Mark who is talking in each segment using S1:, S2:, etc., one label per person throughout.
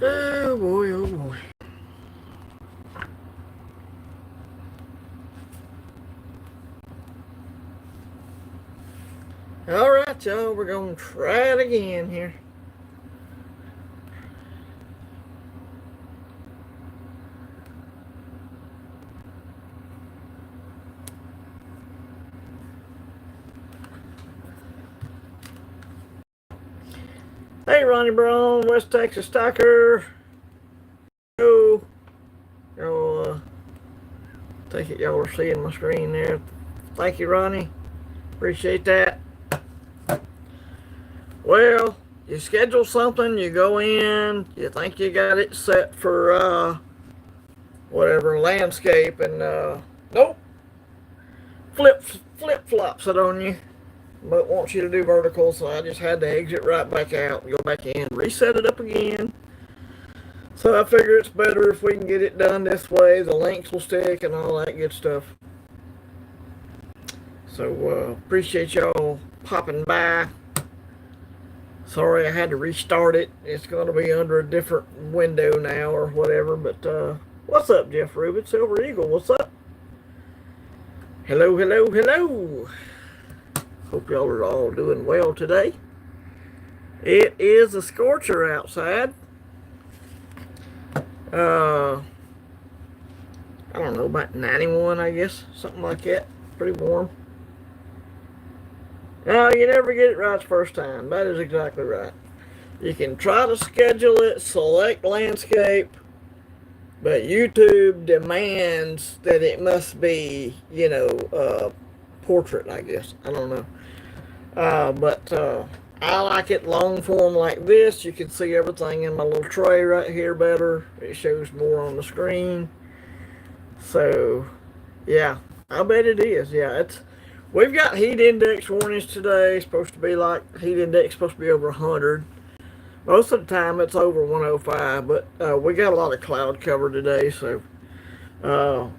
S1: Oh boy, oh boy. Alright, y'all, we're gonna try it again here. Hey, Ronnie Brown, West Texas Stocker. Oh, y'all, take it y'all are seeing my screen there. Thank you, Ronnie. Appreciate that. Well, you schedule something, you go in, you think you got it set for whatever landscape, and nope, flip flops it on you. But wants you to do vertical, so I just had to exit right back out, go back in, reset it up again. So I figure it's better if we can get it done this way. The links will stick and all that good stuff. So appreciate y'all popping by. Sorry I had to restart it. It's going to be under a different window now or whatever. But what's up, Jeff Rubin? Silver Eagle, what's up? Hello, hello, hello. Hope y'all are all doing well today. It is a scorcher outside. I don't know, about 91, I guess. Something like that. Pretty warm. No, you never get it right the first time. That is exactly right. You can try to schedule it, select landscape, but YouTube demands that it must be, portrait, I guess. I don't know. But I like it long form like this. You can see everything in my little tray right here better. It shows more on the screen. So, yeah, I bet it is. Yeah, we've got heat index warnings today. It's supposed to be like heat index supposed to be over 100. Most of the time it's over 105, but we got a lot of cloud cover today. So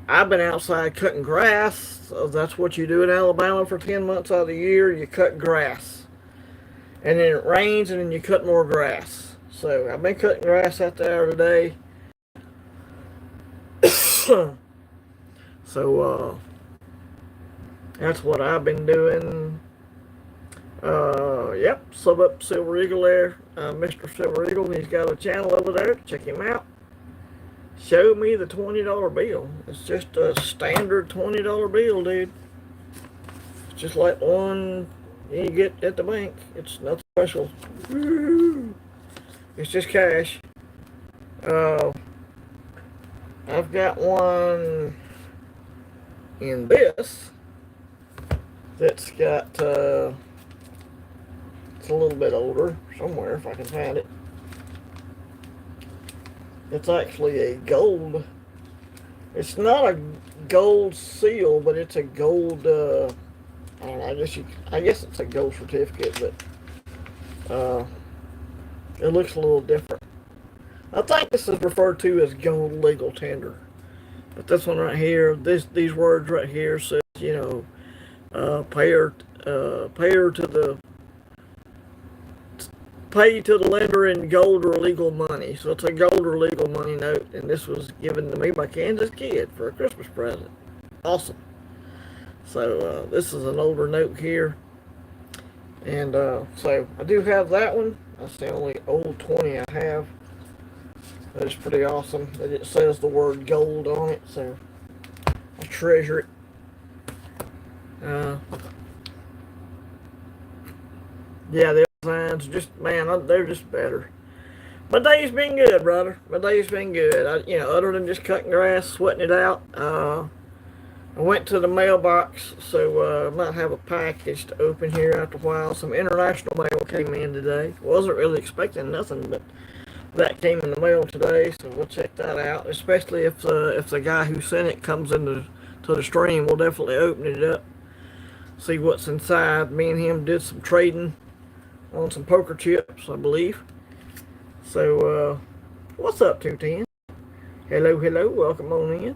S1: I've been outside cutting grass. So that's what you do in Alabama for 10 months out of the year. You cut grass, and then it rains, and then you cut more grass. So I've been cutting grass out there today. So that's what I've been doing. Yep, sub up Silver Eagle there. Mr. Silver Eagle, he's got a channel over there. Check him out. Show me the $20 bill. It's just a standard $20 bill, dude. It's just like one you get at the bank. It's nothing special. It's just cash. I've got one in this that's got it's a little bit older somewhere if I can find it. It's actually a gold. It's not a gold seal, but it's a gold. I don't know. I guess it's a gold certificate, but it looks a little different. I think this is referred to as gold legal tender. But this one right here, these words right here says, payer pay to the lender in gold or legal money. So it's a gold or legal money note, and this was given to me by Kansas Kid for a Christmas present. Awesome. So this is an older note here, and so I do have that one. That's the only old 20 I have. That's pretty awesome that it says the word gold on it, so I treasure it. Yeah, the signs just, man, they're just better. My day's been good, brother. My day's been good. Other than just cutting grass, sweating it out. I went to the mailbox, so I might have a package to open here after a while. Some international mail came in today. Wasn't really expecting nothing, but that came in the mail today, so we'll check that out. Especially if the guy who sent it comes into the stream, we'll definitely open it up, see what's inside. Me and him did some trading on some poker chips, I believe. So, what's up, 210? Hello, hello, welcome on in.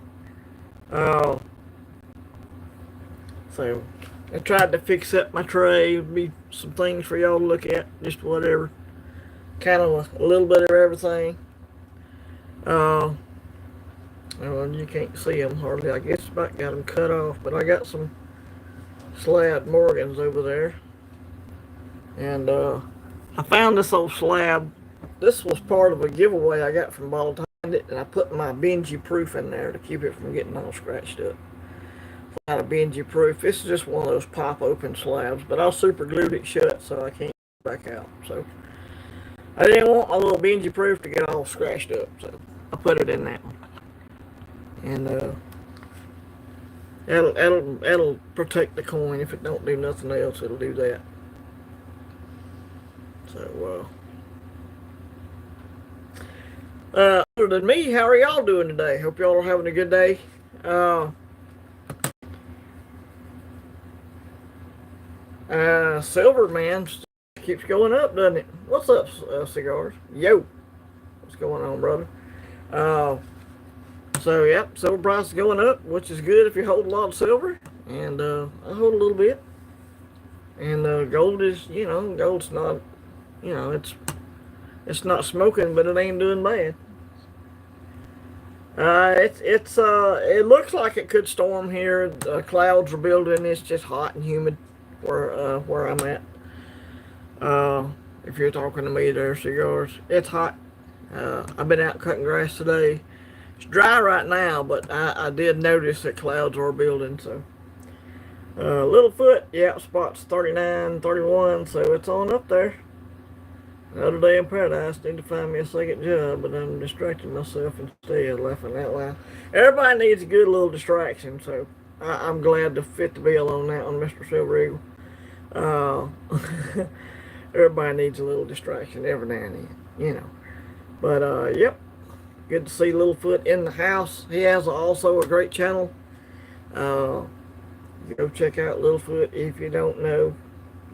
S1: So, I tried to fix up my tray. It'd be some things for y'all to look at, just whatever. Kind of a little bit of everything. Uh, well, you can't see them hardly. I guess about got them cut off, but I got some slab Morgans over there. And I found this old slab. This was part of a giveaway I got from Ball It, and I put my Benji proof in there to keep it from getting all scratched up. Not a Benji proof. This is just one of those pop open slabs, but I super glued it shut so I can't get back out. So I didn't want my little Benji proof to get all scratched up, so I put it in that one. And that'll protect the coin. If it don't do nothing else, it'll do that. So other than me, how are y'all doing today? Hope y'all are having a good day. Silver, man, keeps going up, doesn't it? What's up, Cigars? Yo, what's going on, brother? So, yep, silver price is going up, which is good if you hold a lot of silver. And I hold a little bit. And gold is, gold's not, it's not smoking, but it ain't doing bad. It looks like it could storm here. The clouds are building. It's just hot and humid where I'm at. If you're talking to me there, Cigars, it's hot. I've been out cutting grass today. It's dry right now, but I did notice that clouds are building. So Littlefoot, yeah, spot's 39, 31, so it's on up there. Another day in paradise. Need to find me a second job, but I'm distracting myself instead, laughing out loud. Everybody needs a good little distraction, so I'm glad to fit the bill on that one, Mr. Silver Eagle. Everybody needs a little distraction every now and then, But, yep, good to see Littlefoot in the house. He has also a great channel. Go check out Littlefoot. If you don't know,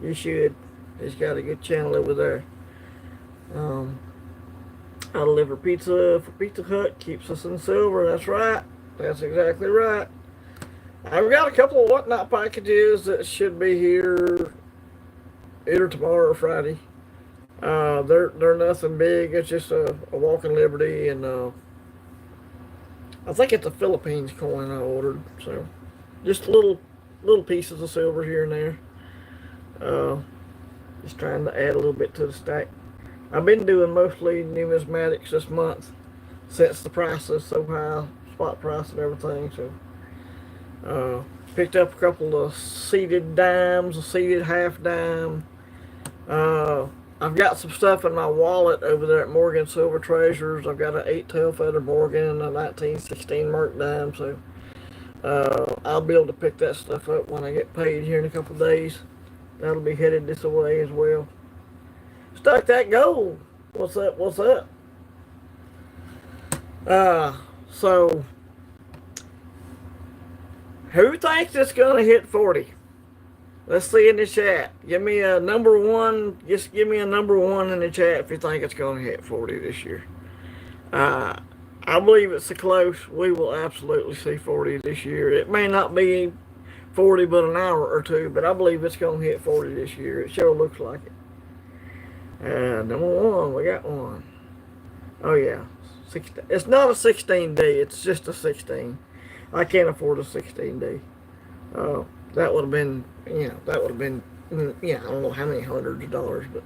S1: you should. He's got a good channel over there. I deliver pizza for Pizza Hut. Keeps us in silver. That's right. That's exactly right. I've got a couple of whatnot packages that should be here either tomorrow or Friday. They're nothing big. It's just a walking liberty, and I think it's a Philippines coin I ordered. So just little pieces of silver here and there. Just trying to add a little bit to the stack. I've been doing mostly numismatics this month since the price is so high, spot price and everything. So picked up a couple of seeded dimes, a seeded half dime. I've got some stuff in my wallet over there at Morgan Silver Treasures. I've got an 8-tail feather Morgan and a 1916 Merc dime. So I'll be able to pick that stuff up when I get paid here in a couple of days. That'll be headed this way as well. Stuck that gold. What's up? What's up? So who thinks it's gonna hit 40? Let's see in the chat. Give me a number one. Just give me a number one in the chat if you think it's gonna hit 40 this year. I believe it's so close. We will absolutely see 40 this year. It may not be 40 but an hour or two, but I believe it's gonna hit 40 this year. It sure looks like it. Number one, we got one. Oh yeah, 16. It's not a 16D. It's just a 16. I can't afford a 16D. That would have been, I don't know how many hundreds of dollars, but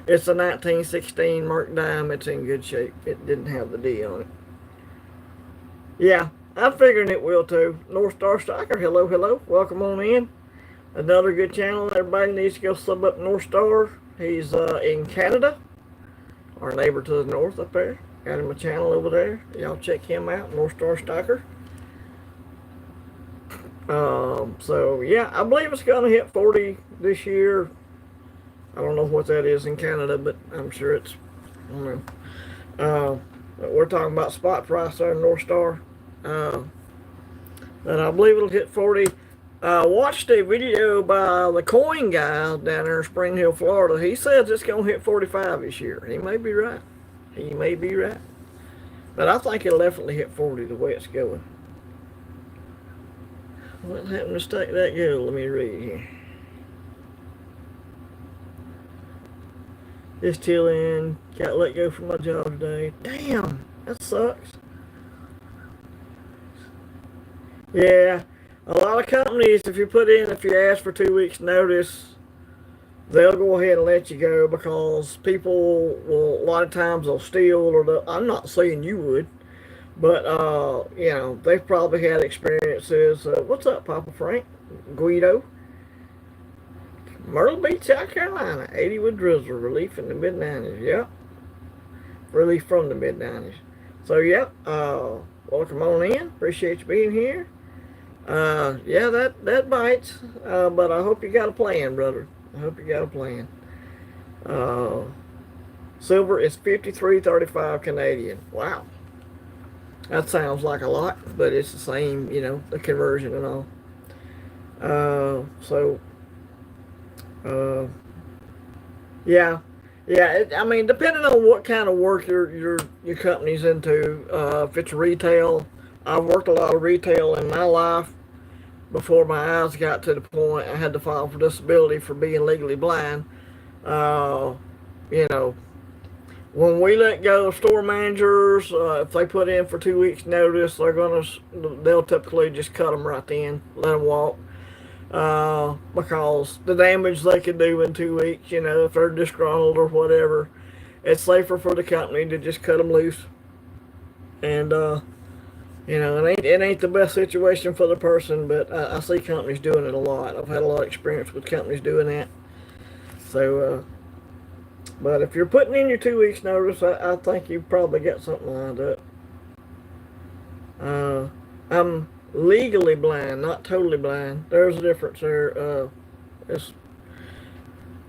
S1: it's a 1916 Merc dime. It's in good shape. It didn't have the D on it. Yeah, I'm figuring it will too. North Star Striker, hello, hello. Welcome on in. Another good channel. Everybody needs to go sub up North Star. He's in Canada, our neighbor to the north up there. Got him a channel over there. Y'all check him out, North Star Striker. So yeah, I believe it's gonna hit 40 this year. I don't know what that is in Canada, but I'm sure it's, I don't know. But we're talking about spot price there in North Star. And I believe it'll hit 40. Watched a video by the coin guy down there in Spring Hill, Florida. He says it's going to hit 45 this year. He may be right. He may be right. But I think it'll definitely hit 40 the way it's going. What happened to stack that go? Let me read here. Just chilling. Got let go from my job today. Damn. That sucks. Yeah. A lot of companies, if you ask for 2 weeks notice, they'll go ahead and let you go because people will, a lot of times they'll steal or I'm not saying you would, but, they've probably had experiences. What's up, Papa Frank? Guido? Myrtle Beach, South Carolina, 80 with drizzle, relief in the mid 90s. Yep, relief from the mid 90s. So, yep, welcome on in. Appreciate you being here. Yeah, that bites, but I hope you got a plan, brother. I hope you got a plan. Uh, Silver is 53.35 Canadian. Wow, that sounds like a lot, but it's the same, the conversion and all. So, uh, yeah, yeah. I mean, depending on what kind of work your company's into, if it's retail, I've worked a lot of retail in my life before my eyes got to the point I had to file for disability for being legally blind. Uh, you know, when we let go of store managers, if they put in for 2 weeks notice, they'll typically just cut them right then, let them walk. Because the damage they could do in 2 weeks, if they're disgruntled or whatever, it's safer for the company to just cut them loose. And, it ain't the best situation for the person, but I see companies doing it a lot. I've had a lot of experience with companies doing that. So, but if you're putting in your 2 weeks notice, I think you've probably got something lined up. I'm legally blind, not totally blind. There's a difference there. It's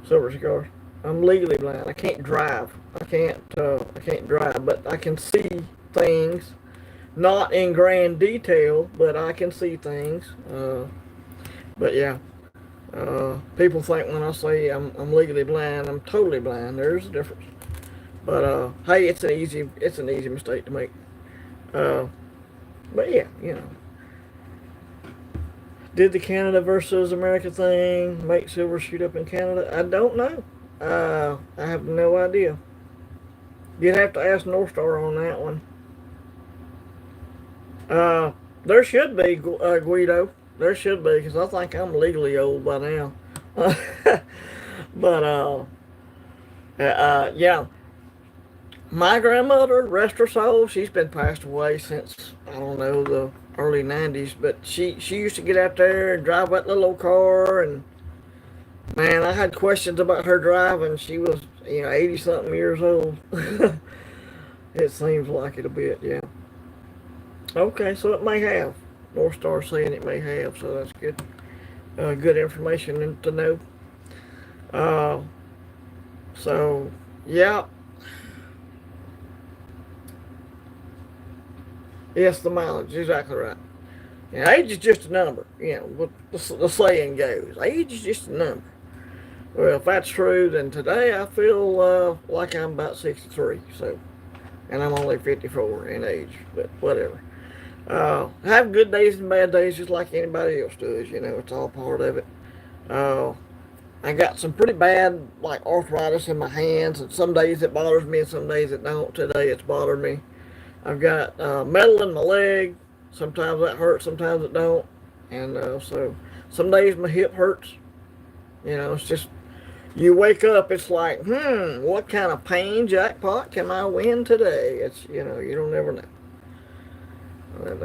S1: silver cigars. I'm legally blind. I can't drive. I can't drive, but I can see things. Not in grand detail, but I can see things. But yeah, people think when I say I'm legally blind, I'm totally blind. There's a difference. But hey, it's an easy mistake to make. But yeah, did the Canada versus America thing make silver shoot up in Canada? I don't know. I have no idea. You'd have to ask North Star on that one. There should be, Guido. There should be, because I think I'm legally old by now. But, yeah. My grandmother, rest her soul, she's been passed away since, I don't know, the early 90s. But she used to get out there and drive that little old car. And, man, I had questions about her driving. She was, 80-something years old. It seems like it a bit, yeah. Okay, so it may have. North Star saying it may have, so that's good. Good information to know. Uh, so, yeah. Yes, the mileage, exactly right. Age is just a number. What the saying goes. Age is just a number. Well, if that's true, then today I feel like I'm about 63. So, and I'm only 54 in age, but whatever. Have good days and bad days just like anybody else does. It's all part of it. Uh, I got some pretty bad, like, arthritis in my hands, and some days it bothers me and some days it don't. Today it's bothered me. I've got metal in my leg. Sometimes that hurts, sometimes it don't. And so some days my hip hurts. It's just, you wake up, it's like, what kind of pain jackpot can I win today? It's, you don't ever know. And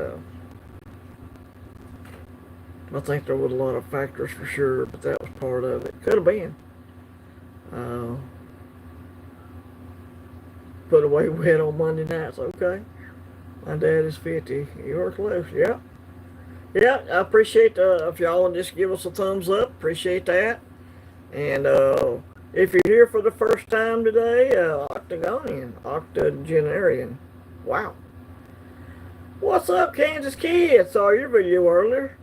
S1: I think there was a lot of factors for sure, but that was part of it. Could have been. Put away wet on Monday nights. Okay. My dad is 50. You were close. Yeah. Yeah, I appreciate if y'all would just give us a thumbs up. Appreciate that. And if you're here for the first time today, octogenarian. Wow. What's up, Kansas kids? Saw your video earlier.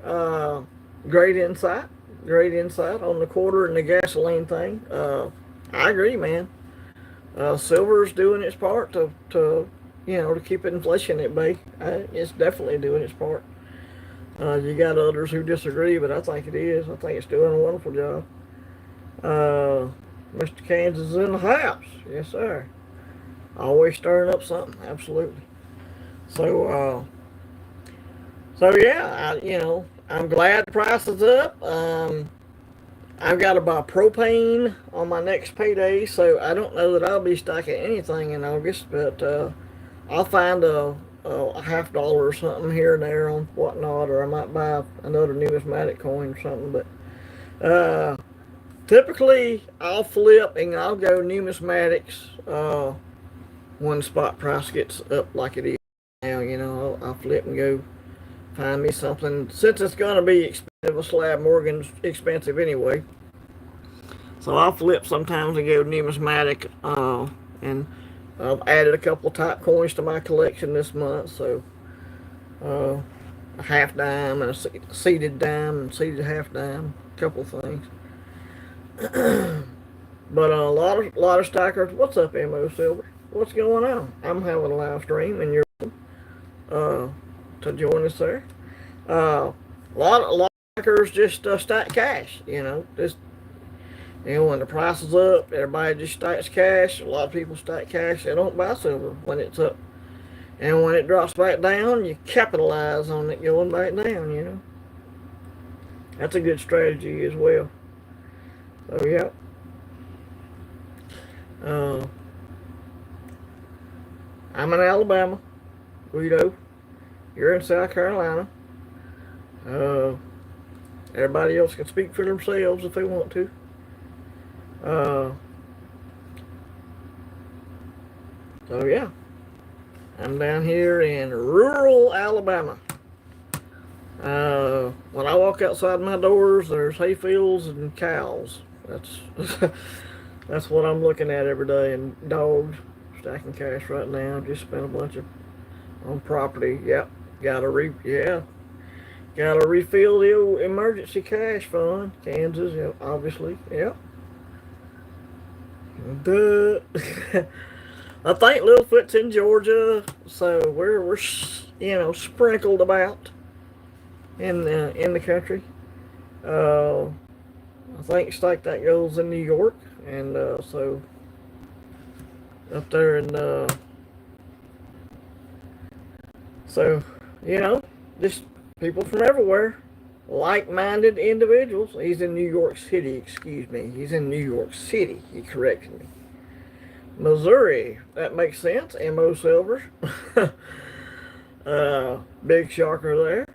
S1: Great insight. Great insight on the quarter and the gasoline thing. I agree, man. Silver's doing its part to keep inflation at bay. It's definitely doing its part. You got others who disagree, but I think it is. I think it's doing a wonderful job. Mr. Kansas is in the house. Yes, sir. Always stirring up something. Absolutely. So, so yeah, I'm glad the price is up. I've got to buy propane on my next payday, so I don't know that I'll be stocking anything in August, but I'll find a $50 or something here and there on whatnot, or I might buy another numismatic coin or something. But typically, I'll flip and I'll go numismatics when the spot price gets up like it is now. I'll flip and go find me something, since it's going to be expensive. A slab Morgan's expensive anyway, so I'll flip sometimes and go numismatic. And I've added a couple of type coins to my collection this month, so a half dime and a seated dime and seated half dime, a couple of things. But a lot of stackers. What's up, Mo Silver? What's going on? I'm having a live stream, and you're uh, to join us there. A lot of stackers just stack cash. Just when the price is up, everybody just stacks cash. A lot of people stack cash. They don't buy silver when it's up, and when it drops back down, you capitalize on it going back down. That's a good strategy as well. So yeah. I'm in Alabama, Guido. You're in South Carolina. Everybody else can speak for themselves if they want to. So yeah, I'm down here in rural Alabama. When I walk outside my doors, there's hay fields and cows. That's that's what I'm looking at every day. And dogs, stacking cash right now. Just spent a bunch on property. Yep, gotta refill the emergency cash fund. Kansas, yep, obviously, yep. Duh. I think Littlefoot's in Georgia, so we're sprinkled about in the country. I think like that goes in New York, and so up there in so just people from everywhere, like-minded individuals. He's in New York City, excuse me. He's in New York City. He corrected me. Missouri, that makes sense. Mo Silver. Big shocker there.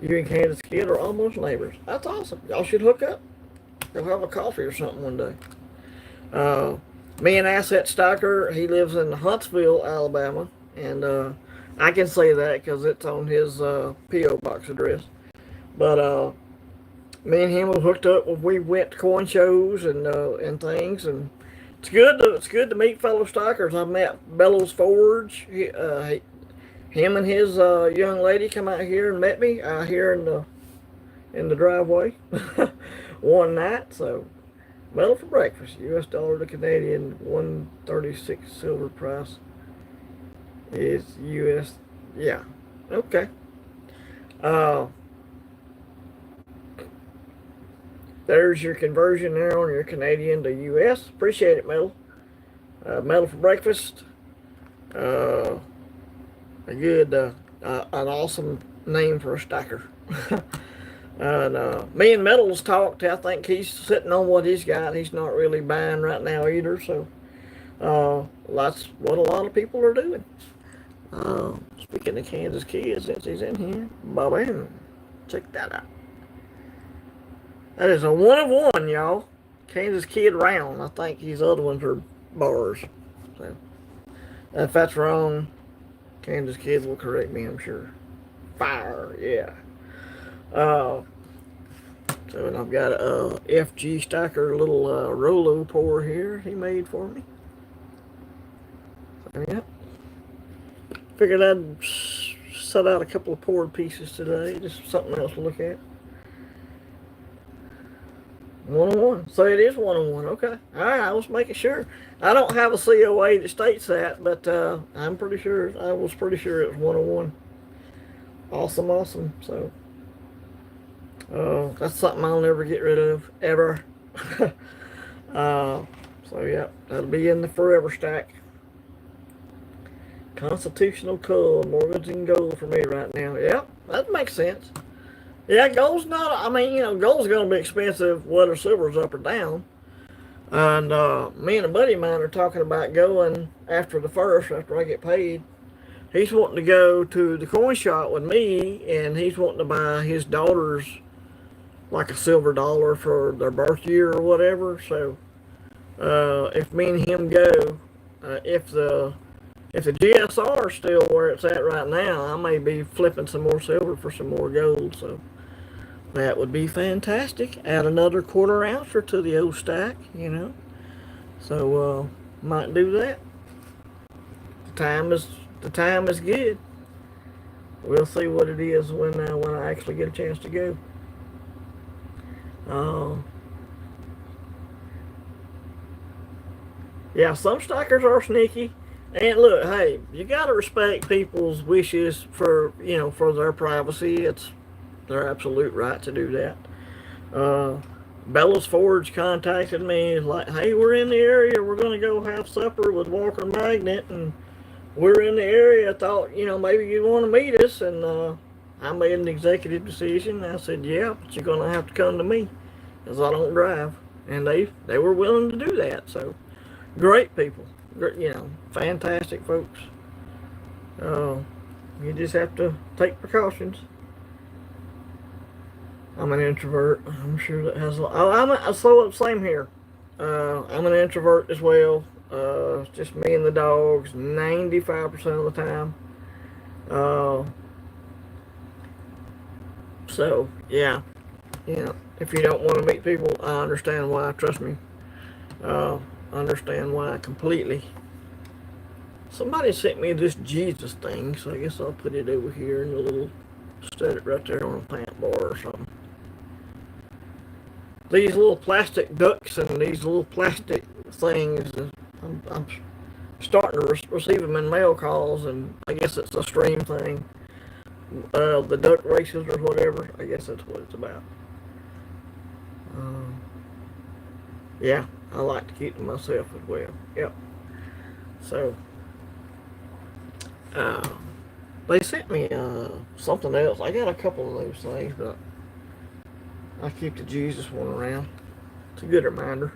S1: You and Kansas Kid are almost neighbors. That's awesome. Y'all should hook up. Go have a coffee or something one day. Me and Asset Stocker, he lives in Huntsville, Alabama, and I can say that because it's on his P.O. box address. But me and him were hooked up when we went to coin shows and things, and it's good to meet fellow stockers. I met Bellows Forge. Him and his young lady come out here and met me out here in the driveway one night. So, metal for breakfast, U.S. dollar to Canadian, 136 silver price is U.S. Yeah, okay. There's your conversion there on your Canadian to U.S. Appreciate it, metal. Metal for breakfast. A good, an awesome name for a stacker. And me and Metals talked. I think he's sitting on what he's got. He's not really buying right now either. So that's what a lot of people are doing. Speaking of Kansas Kid, since he's in here, bam, check that out. That is a 1 of 1, y'all. Kansas Kid round. I think these other ones are bars. So if that's wrong, Kansas Kid will correct me, I'm sure. Fire, yeah. So, and I've got a FG Stacker little Rolo pour here he made for me. So, yeah. Figured I'd set out a couple of poured pieces today, just something else to look at. 1 on 1. So it is 1 on 1. Okay. All right. I was making sure. I don't have a COA that states that, but I'm pretty sure. I was pretty sure it was 1 on 1. Awesome, awesome. So that's something I'll never get rid of ever. So yeah, that'll be in the forever stack. Constitutional coal, mortgage and gold for me right now. Yep, that makes sense. Yeah, gold's not, I mean, gold's going to be expensive whether silver's up or down. And me and a buddy of mine are talking about going after I get paid. He's wanting to go to the coin shop with me, and he's wanting to buy his daughter's like a silver dollar for their birth year or whatever. So if me and him go, if the GSR is still where it's at right now, I may be flipping some more silver for some more gold. So that would be fantastic. Add another quarter ounce or to the old stack. So might do that. The time is good. We'll see what it is when I actually get a chance to go. Yeah, some stackers are sneaky. And look, hey, you gotta respect people's wishes for their privacy. It's their absolute right to do that. Bella's Forge contacted me like, hey, we're in the area. We're gonna go have supper with Walker Magnet, and we're in the area. I thought, maybe you want to meet us. And I made an executive decision. I said, yeah, but you're gonna have to come to me, because I don't drive. And they were willing to do that. So great people, fantastic folks. You just have to take precautions. I'm an introvert. I'm sure that has a lot. Same here. I'm an introvert as well. It's just me and the dogs 95% of the time. So yeah, if you don't want to meet people, I understand why. Trust me. Understand why completely. Somebody sent me this Jesus thing, so I guess I'll put it over here in the little, set it right there on a pant bar or something. These little plastic ducks and these little plastic things, I'm starting to receive them in mail calls, and I guess it's a stream thing. The duck races or whatever, I guess that's what it's about. Yeah, I like to keep to myself as well. Yep. So, they sent me something else. I got a couple of those things, but I keep the Jesus one around. It's a good reminder.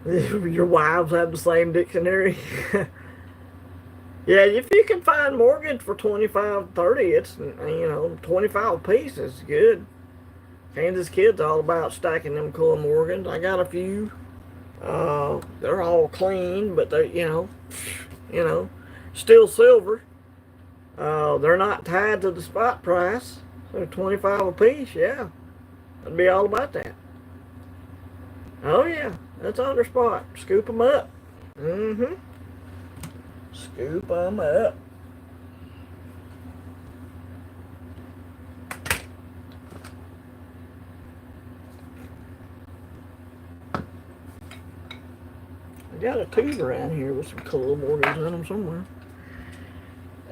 S1: Your wives have the same dictionary. Yeah, if you can find mortgage for 25, 30, it's 25 a piece is good. Kansas kids all about stacking them cool Morgans. I got a few. They're all clean, but they still silver. They're not tied to the spot price. So 25 a piece, yeah. I'd be all about that. Oh yeah, that's on their spot. Scoop them up. Mm-hmm. Scoop them up. I got a tube around here with some cool Morgans in them somewhere.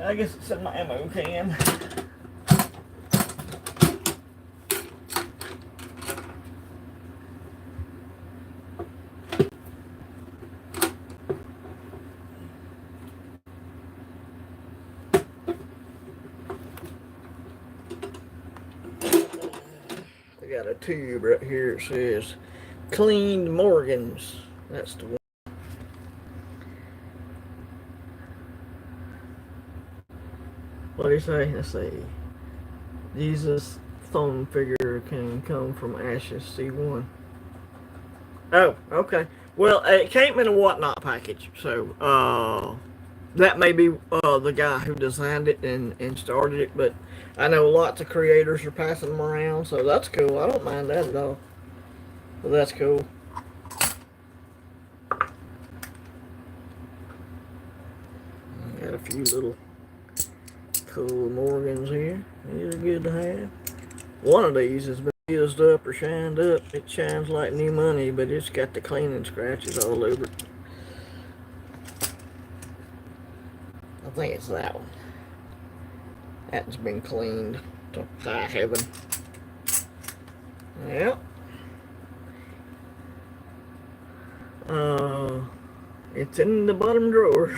S1: I guess it's in my ammo can. I got a tube right here. It says cleaned Morgans. That's the one. What do you say? Let's see. Jesus foam figure can come from ashes. C1. Oh, okay. Well, it came in a whatnot package, so that may be the guy who designed it and started it. But I know lots of creators are passing them around, so that's cool. I don't mind that at all. But that's cool. I got a few little cool Morgans here. These are good to have. One of these has been used up or shined up. It shines like new money, but it's got the cleaning scratches all over it. I think it's that one. That's been cleaned to high heaven. Yep. It's in the bottom drawer.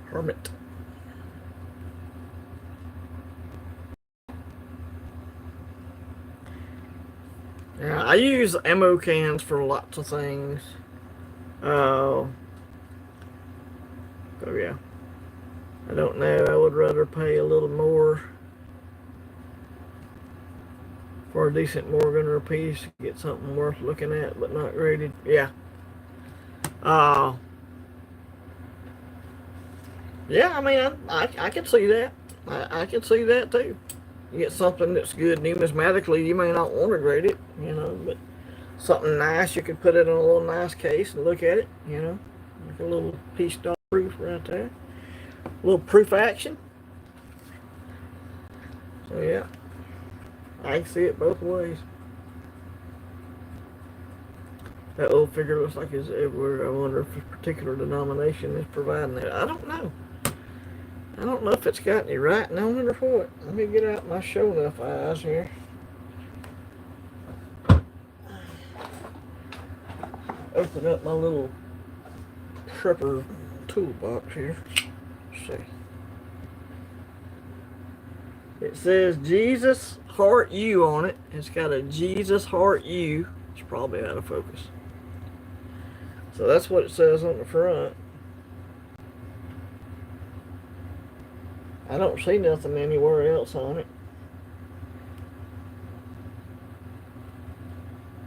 S1: Hermit. Yeah, I use ammo cans for lots of things. Oh yeah. I don't know. I would rather pay a little more for a decent Morgan piece to get something worth looking at, but not graded. Yeah. Uh, yeah, I mean, I can see that. I can see that too. You get something that's good numismatically, you may not want to grade it, but something nice, you could put it in a little nice case and look at it, like a little piece dot proof right there. A little proof action. So yeah, I can see it both ways. That old figure looks like it's everywhere. I wonder if a particular denomination is providing that. I don't know. I don't know if it's got any writing on it or what. Let me get out my show enough eyes here. Open up my little prepper toolbox here. Let's see. It says Jesus Heart U on it. It's got a Jesus Heart U. It's probably out of focus. So that's what it says on the front. I don't see nothing anywhere else on it.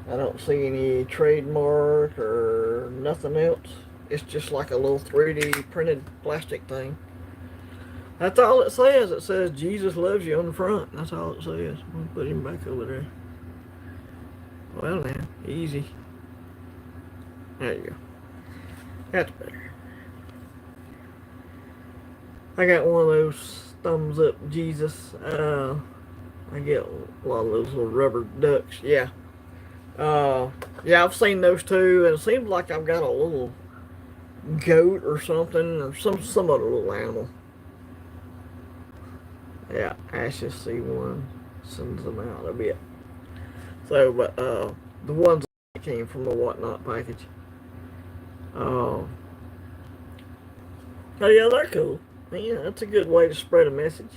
S1: I don't see any trademark or nothing else. It's just like a little 3D printed plastic thing. That's all it says. It says Jesus loves you on the front. That's all it says. We'll put him back over there. Well now, easy. There you go. That's better. I got one of those thumbs up Jesus. I get a lot of those little rubber ducks. Yeah. Yeah, I've seen those too, and it seems like I've got a little goat or something, or some other little animal. Yeah, Ashes C1 sends them out a bit. So, but the ones that came from the Whatnot package. Oh yeah, they're cool. Yeah, that's a good way to spread a message.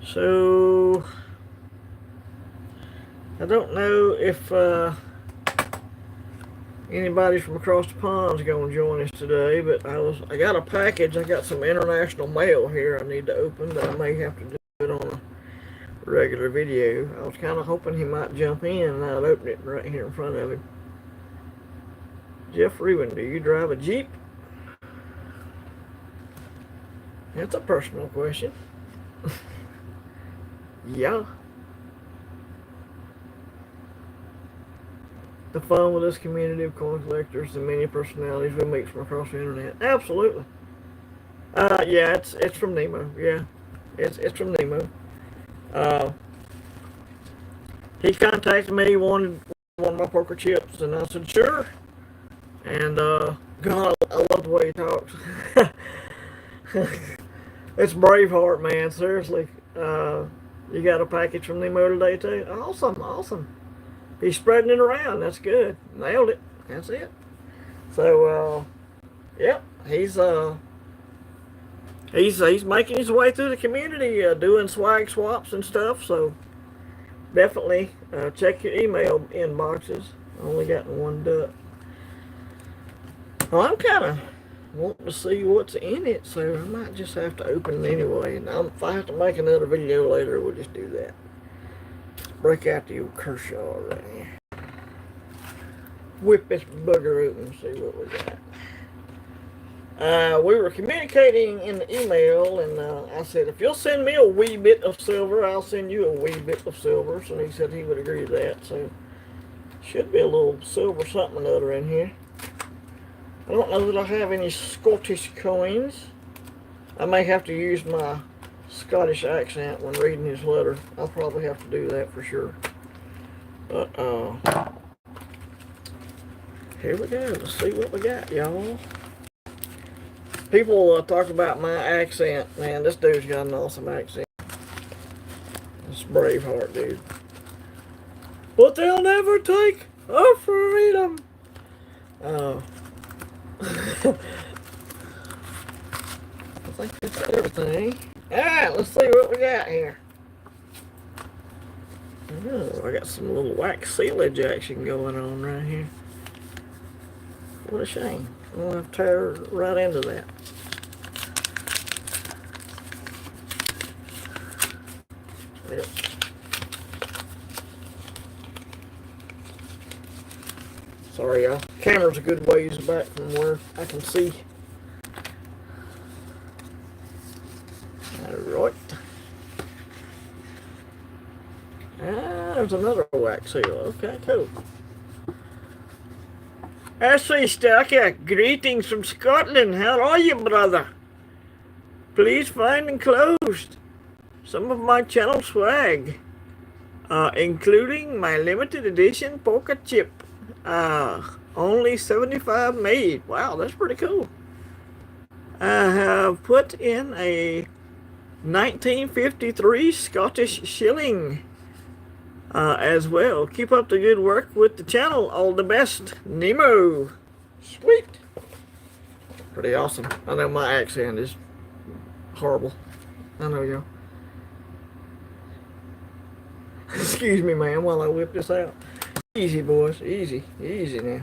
S1: So I don't know if anybody from across the pond is going to join us today, but I got a package. I got some international mail here I need to open, but I may have to do it on a regular video. I was kind of hoping he might jump in and I'd open it right here in front of him. Jeff Rubin, do you drive a Jeep? That's a personal question. Yeah. The fun with this community of coin collectors, the many personalities we meet from across the internet. Absolutely. Yeah, it's from Nemo. Yeah, it's from Nemo. He contacted me, wanted one of my poker chips, and I said sure. And God, I love the way he talks. It's Braveheart, man. Seriously. You got a package from Nemo today too? Awesome. He's spreading it around. That's good. Nailed it. That's it. So, yep. He's making his way through the community, doing swag swaps and stuff. So, definitely check your email inboxes. I only got one duck. Well, I'm kind of wanting to see what's in it, so I might just have to open it anyway. And if I have to make another video later, we'll just do that. Break out the old Kershaw right here. Whip this bugger open and see what we got. We were communicating in the email, and I said, if you'll send me a wee bit of silver, I'll send you a wee bit of silver. So he said he would agree to that. So should be a little silver something or other in here. I don't know that I have any Scottish coins. I may have to use my Scottish accent when reading his letter. I'll probably have to do that for sure. But, here we go. Let's see what we got, y'all. People talk about my accent. Man, this dude's got an awesome accent. Braveheart, dude. But they'll never take our freedom. Oh. I think that's everything. Alright, let's see what we got here. Oh, I got some little wax sealage action going on right here. What a shame. I'm going to have to tear right into that. Yep. Sorry, y'all. Camera's a good ways back from where I can see. Alright. There's another wax seal. Okay, cool. Ashley Stacker, greetings from Scotland. How are you, brother? Please find enclosed some of my channel swag, including my limited edition poker chip. Only 75 made. Wow, that's pretty cool. I have put in a 1953 Scottish shilling as well. Keep up the good work with the channel. All the best, Nemo. Sweet. Pretty awesome. I know my accent is horrible. I know y'all. Excuse me, man, while I whip this out. Easy, boys. Easy. Easy now.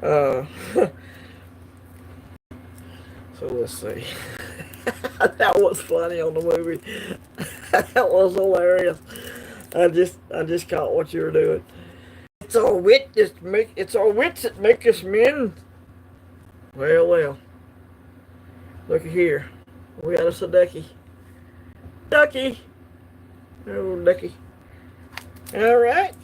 S1: So let's see. That was funny on the movie. That was hilarious. I just caught what you were doing. It's our wits that make us men. Well. Looky here. We got us a ducky. Ducky. Oh, ducky. Alright.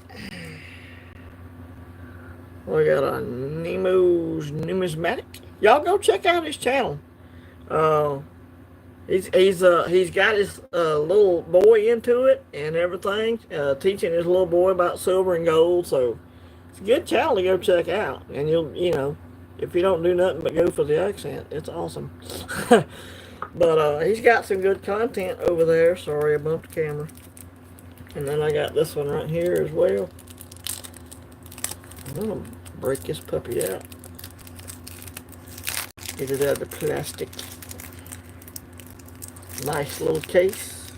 S1: We got a Nemo's numismatics. Y'all go check out his channel. He's got his little boy into it and everything, teaching his little boy about silver and gold. So it's a good channel to go check out. And you'll if you don't do nothing but go for the accent, it's awesome. But he's got some good content over there. Sorry, I bumped the camera. And then I got this one right here as well. I'm gonna break this puppy out. Get it out of the plastic. Nice little case.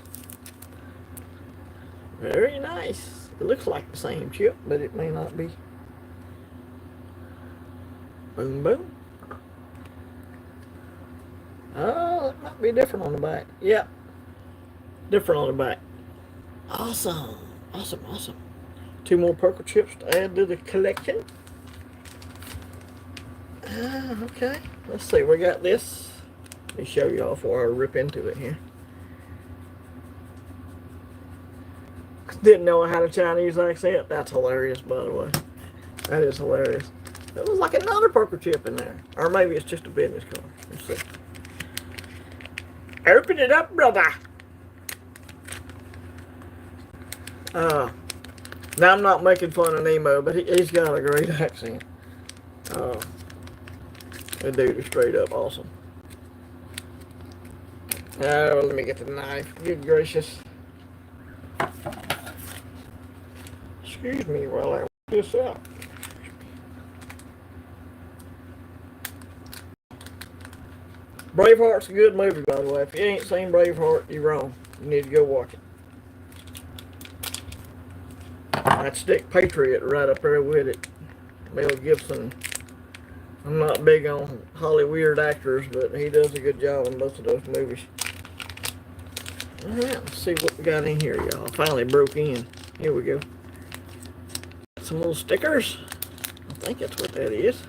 S1: Very nice. It looks like the same chip, but it may not be. Boom, boom. Oh, it might be different on the back. Yep. Different on the back. Awesome. Awesome. 2 more poker chips to add to the collection. Okay. Let's see. We got this. Let me show y'all before I rip into it here. Didn't know I had a Chinese accent. That's hilarious, by the way. That is hilarious. There was like another poker chip in there. Or maybe it's just a business card. Let's see. Open it up, brother. Now I'm not making fun of Nemo, but he's got a great accent. That dude is straight up awesome. Let me get the knife. Good gracious. Excuse me while I work this out. Braveheart's a good movie, by the way. If you ain't seen Braveheart, you're wrong. You need to go watch it. I'd stick Patriot right up there with it. Mel Gibson. I'm not big on Hollywood actors, but he does a good job in both of those movies. Alright, let's see what we got in here, y'all. Finally broke in. Here we go. Some little stickers. I think that's what that is.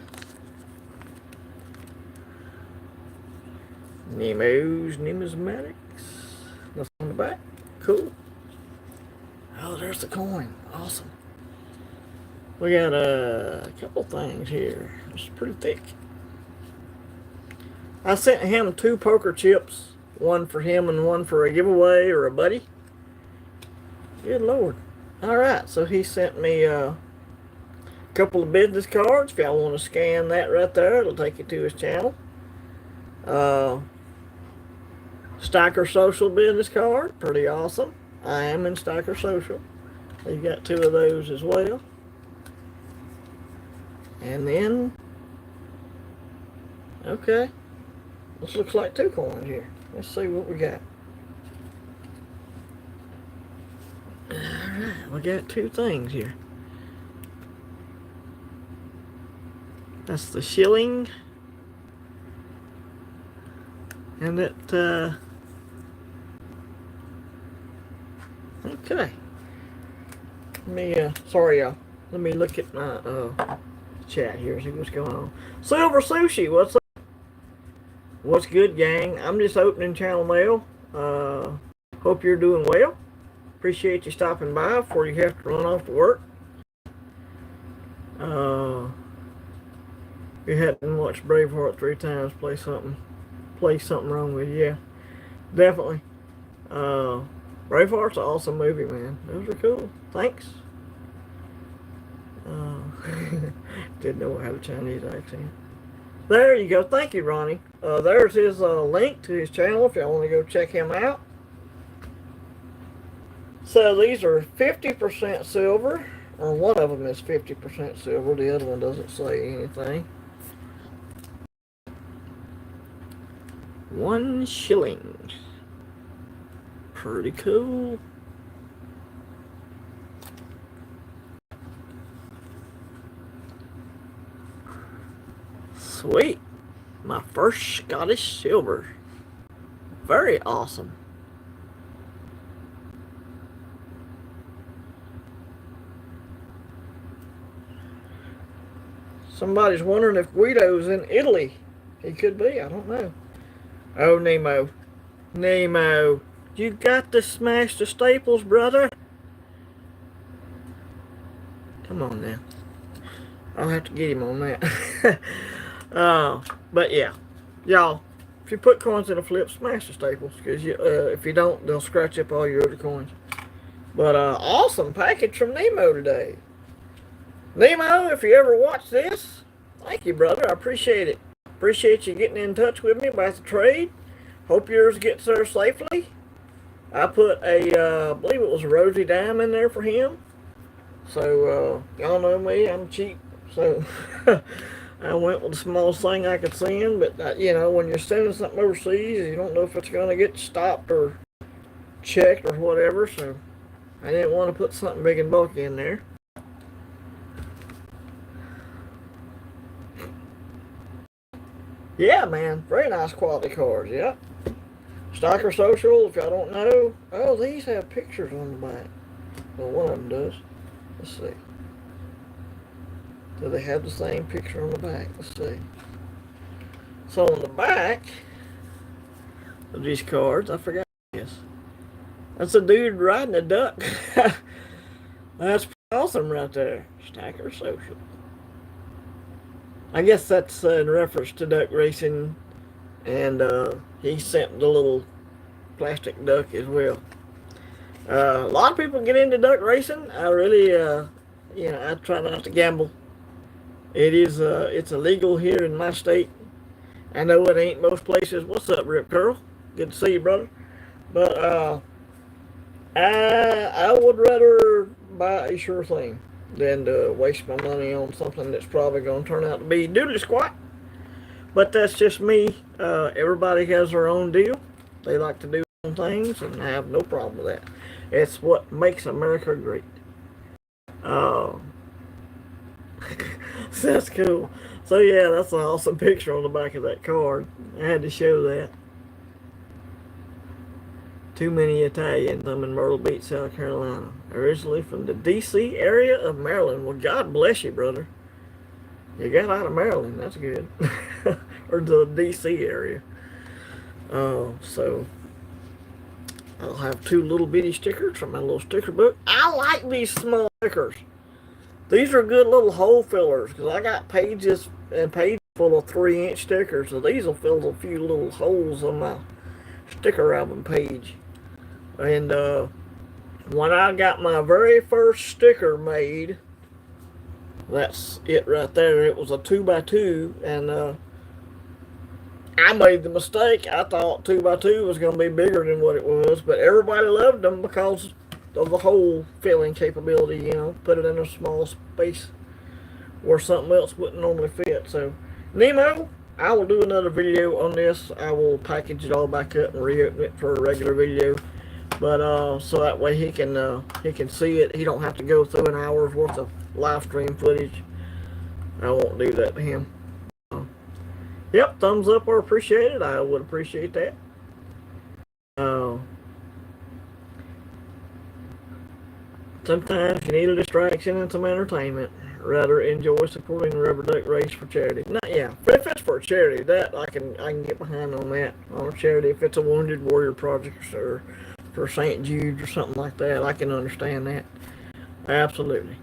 S1: Nemo's numismatics. That's on the back. Cool. Oh, there's the coin. Awesome. We got a couple things here. It's pretty thick. I sent him 2 poker chips. One for him and one for a giveaway or a buddy. Good Lord. Alright, so he sent me a couple of business cards. If y'all want to scan that right there, it'll take you to his channel. Stacker Social business card. Pretty awesome. I am in Stacker Social. They've got 2 of those as well. And then, okay, this looks like 2 coins here. Let's see what we got. Alright, we got 2 things here. That's the shilling. And that, okay. Let me, sorry y'all. Let me look at my, chat here, see what's going on. Silver Sushi, what's up? What's good, gang? I'm just opening channel mail. Hope you're doing well. Appreciate you stopping by before you have to run off to work. You hadn't watched Braveheart 3 times, play something wrong with you. Yeah, definitely. Braveheart's an awesome movie, man. Those are cool. Thanks. Didn't know I had a Chinese accent. There you go. Thank you, Ronnie. There's his link to his channel if y'all want to go check him out. So these are 50% silver, or one of them is 50% silver. The other one doesn't say anything. 1 shilling. Pretty cool. Sweet. My first Scottish silver. Very awesome. Somebody's wondering if Guido's in Italy. He could be, I don't know. Oh, Nemo. Nemo. You got to smash the staples, brother. Come on now. I'll have to get him on that. But yeah. Y'all, if you put coins in a flip, smash the staples. Because if you don't, they'll scratch up all your other coins. But awesome package from Nemo today. Nemo, if you ever watch this, thank you, brother. I appreciate it. Appreciate you getting in touch with me about the trade. Hope yours gets there safely. I put I believe it was a rosy dime in there for him. So, y'all know me, I'm cheap. So, I went with the smallest thing I could send. But, you know, when you're sending something overseas, you don't know if it's going to get stopped or checked or whatever. So, I didn't want to put something big and bulky in there. Yeah, man. Very nice quality cards, yeah. Stacker Social, if y'all don't know. Oh, these have pictures on the back. Well, one of them does. Let's see. Do they have the same picture on the back? Let's see. So on the back of these cards, I forgot this. That's a dude riding a duck. That's awesome right there. Stacker Social. I guess that's in reference to duck racing, and he sent the little plastic duck as well. A lot of people get into duck racing. I really, you know, I try not to gamble. It is, it's illegal here in my state. I know it ain't most places. What's up, Rip Curl? Good to see you, brother. But I would rather buy a sure thing than to waste my money on something that's probably going to turn out to be doodly squat. But that's just me. Everybody has their own deal. They like to do their own things, and I have no problem with that. It's what makes America great. So that's cool. So yeah, that's an awesome picture on the back of that card. I had to show that. Too many Italians. I'm in Myrtle Beach, South Carolina. Originally from the D.C. area of Maryland. Well, God bless you, brother. You got out of Maryland. That's good. Or the D.C. area. So I'll have 2 little bitty stickers from my little sticker book. I like these small stickers. These are good little hole fillers, because I got pages and pages full of 3-inch stickers. So these will fill a few little holes on my sticker album page. And when I got my very first sticker made, that's it right there. It was a 2x2, and I made the mistake. I thought 2x2 was going to be bigger than what it was, but everybody loved them because of the hole filling capability. Put it in a small space where something else wouldn't normally fit. So, Nemo, I will do another video on this. I will package it all back up and reopen it for a regular video. But so that way he can see it. He don't have to go through an hour's worth of live stream footage. I won't do that to him. Yep, thumbs up or appreciated. I would appreciate that. Sometimes you need a distraction and some entertainment. Rather enjoy supporting the rubber duck race for charity. Yeah, if it's for charity, that I can get behind on that. On a charity, if it's a Wounded Warrior Project or for St. Jude or something like that, I can understand that. Absolutely.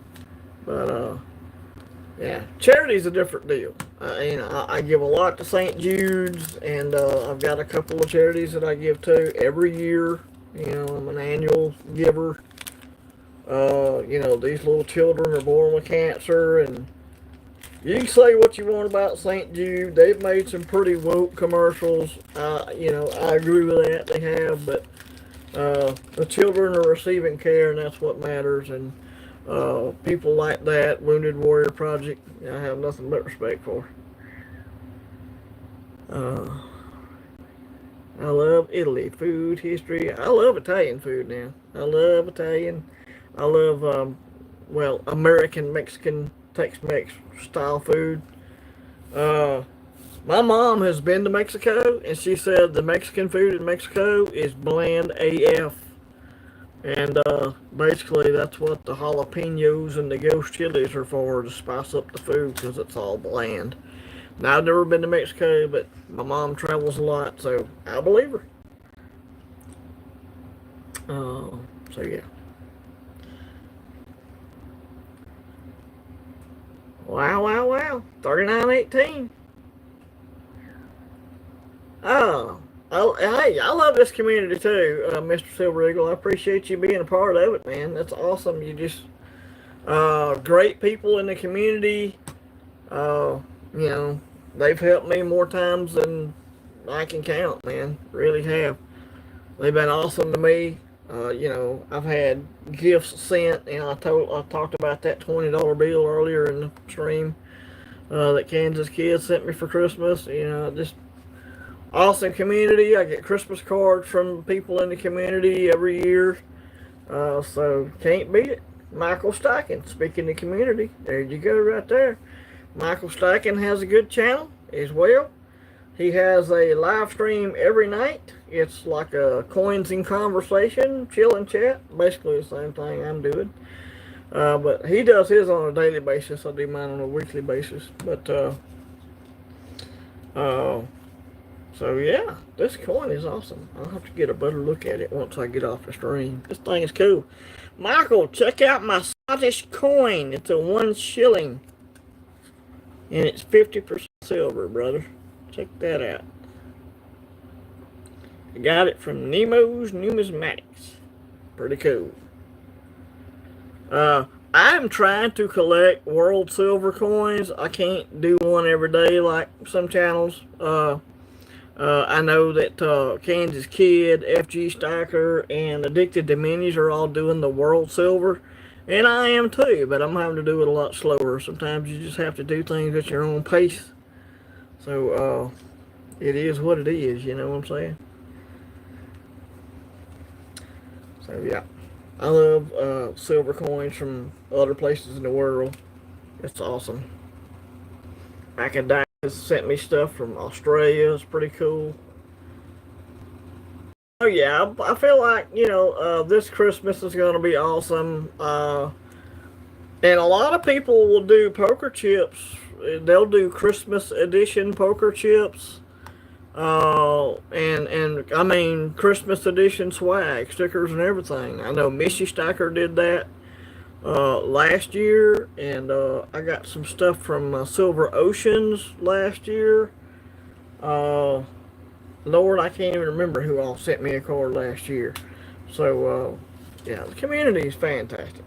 S1: But yeah, charity's a different deal. I give a lot to St. Jude's, and I've got a couple of charities that I give to every year. I'm an annual giver. These little children are born with cancer, and you can say what you want about St. Jude. They've made some pretty woke commercials. I agree with that. They have, but the children are receiving care, and that's what matters. And people like that, Wounded Warrior Project, I have nothing but respect for. I love Italy, food, history. I love Italian food now. I love Italian. I love, American, Mexican, Tex-Mex style food. My mom has been to Mexico, and she said the Mexican food in Mexico is bland AF. And basically, that's what the jalapenos and the ghost chilies are for, to spice up the food, because it's all bland. Now, I've never been to Mexico, but my mom travels a lot, so I believe her. So, yeah. Wow, wow, wow. 3918. Oh. Hey, I love this community too, Mr. Silver Eagle. I appreciate you being a part of it, man. That's awesome. You just, great people in the community. They've helped me more times than I can count, man. Really have. They've been awesome to me. I've had gifts sent, and I talked about that $20 bill earlier in the stream that Kansas kids sent me for Christmas. Just awesome community. I get Christmas cards from people in the community every year. So can't beat it. Michael Steichen, speaking of community, there you go right there. Michael Steichen has a good channel as well. He has a live stream every night. It's like a coins and conversation, chill and chat. Basically the same thing I'm doing. But he does his on a daily basis. I do mine on a weekly basis. But, so yeah, this coin is awesome. I'll have to get a better look at it once I get off the stream. This thing is cool. Michael, check out my Scottish coin. It's a 1 shilling. And it's 50% silver, brother. Check that out. I got it from Nemo's Numismatics. Pretty cool. I'm trying to collect world silver coins. I can't do one every day like some channels. I know that Kansas Kid, FG Stacker, and Addicted to Minis are all doing the world silver. And I am too, but I'm having to do it a lot slower. Sometimes you just have to do things at your own pace. So, it is what it is, you know what I'm saying? So, yeah. I love silver coins from other places in the world. It's awesome. Macadam has sent me stuff from Australia. It's pretty cool. Oh, yeah. I feel like, this Christmas is going to be awesome. And a lot of people will do poker chips. They'll do Christmas edition poker chips. And I mean Christmas edition swag, stickers and everything. I know Missy Stacker did that last year, and I got some stuff from Silver Oceans last year. Lord, I can't even remember who all sent me a card last year. So, yeah, the community is fantastic.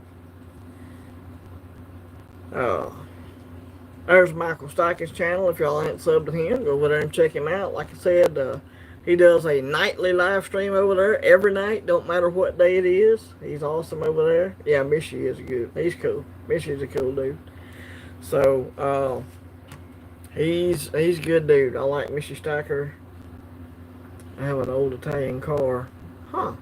S1: There's Michael Steicher's channel. If y'all ain't subbed to him, go over there and check him out. Like I said, he does a nightly live stream over there every night. Don't matter what day it is. He's awesome over there. Yeah, Mishy is good. He's cool. Mishy's a cool dude. So he's a good dude. I like Mishy Steicher. I have an old Italian car. Huh.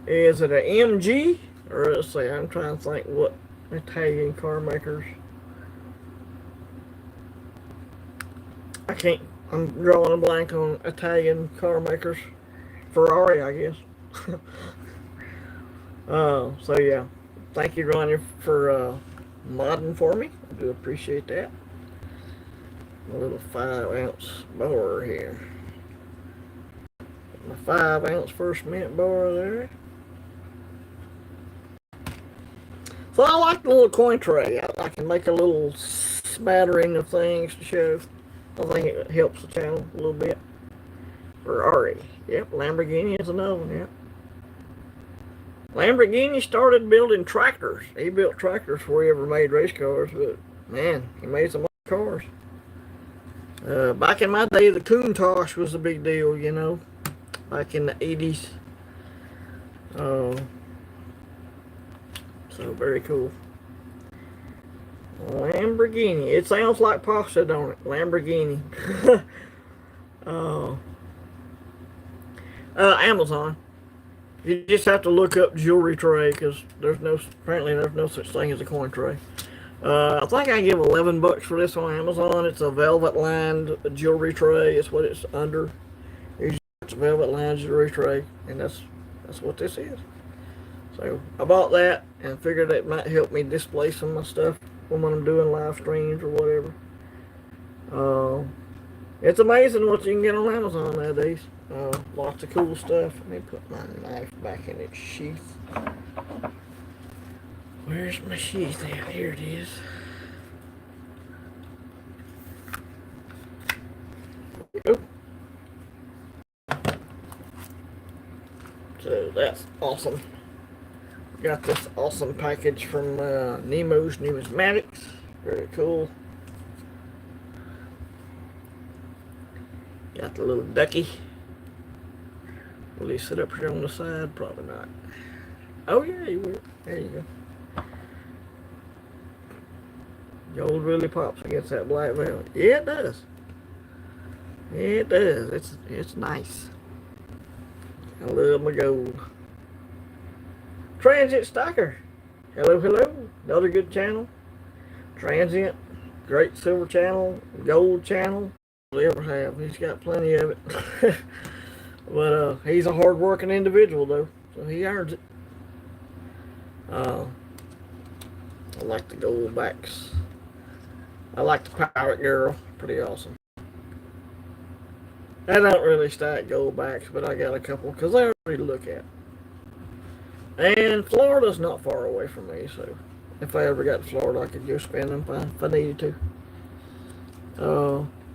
S1: Is it an MG? Or let's see, I'm trying to think what Italian car makers. I can't, I'm drawing a blank on Italian car makers. Ferrari, I guess. So yeah. Thank you, Ronnie, for modding for me. I do appreciate that. A little 5-ounce bar here. My 5-ounce first mint bar there. So I like the little coin tray. I can make a little smattering of things to show. I think it helps the channel a little bit. Ferrari. Yep, Lamborghini is another one, yep. Lamborghini started building tractors. He built tractors before he ever made race cars, but man, he made some cars. Back in my day, the Countach was a big deal, you know, back in the 80s. So very cool. Lamborghini. It sounds like pasta, don't it? Lamborghini. Amazon. You just have to look up jewelry tray because apparently there's no such thing as a coin tray. I think I give $11 for this on Amazon. It's a velvet lined jewelry tray. It's what it's under. It's a velvet lined jewelry tray, and that's what this is. So I bought that and figured it might help me display some of my stuff when I'm doing live streams or whatever. It's amazing what you can get on Amazon nowadays. Lots of cool stuff. Let me put my knife back in its sheath. Where's my sheath at? Here it is. There we go. So that's awesome. Got this awesome package from Nemo's Numismatics. Very cool. Got the little ducky. Will he sit up here on the side? Probably not. Oh yeah, he will. There you go. Gold really pops against that black velvet. Yeah, it does. It does. It's nice. I love my gold. Transient Stacker. Hello, hello. Another good channel. Transient. Great silver channel. Gold channel. We ever have. He's got plenty of it. But he's a hard-working individual, though. So he earns it. I like the gold backs. I like the Pirate Girl. Pretty awesome. I don't really stack gold backs, but I got a couple because they're pretty to look at. And Florida's not far away from me, so if I ever got to Florida, I could go spend them if I needed to.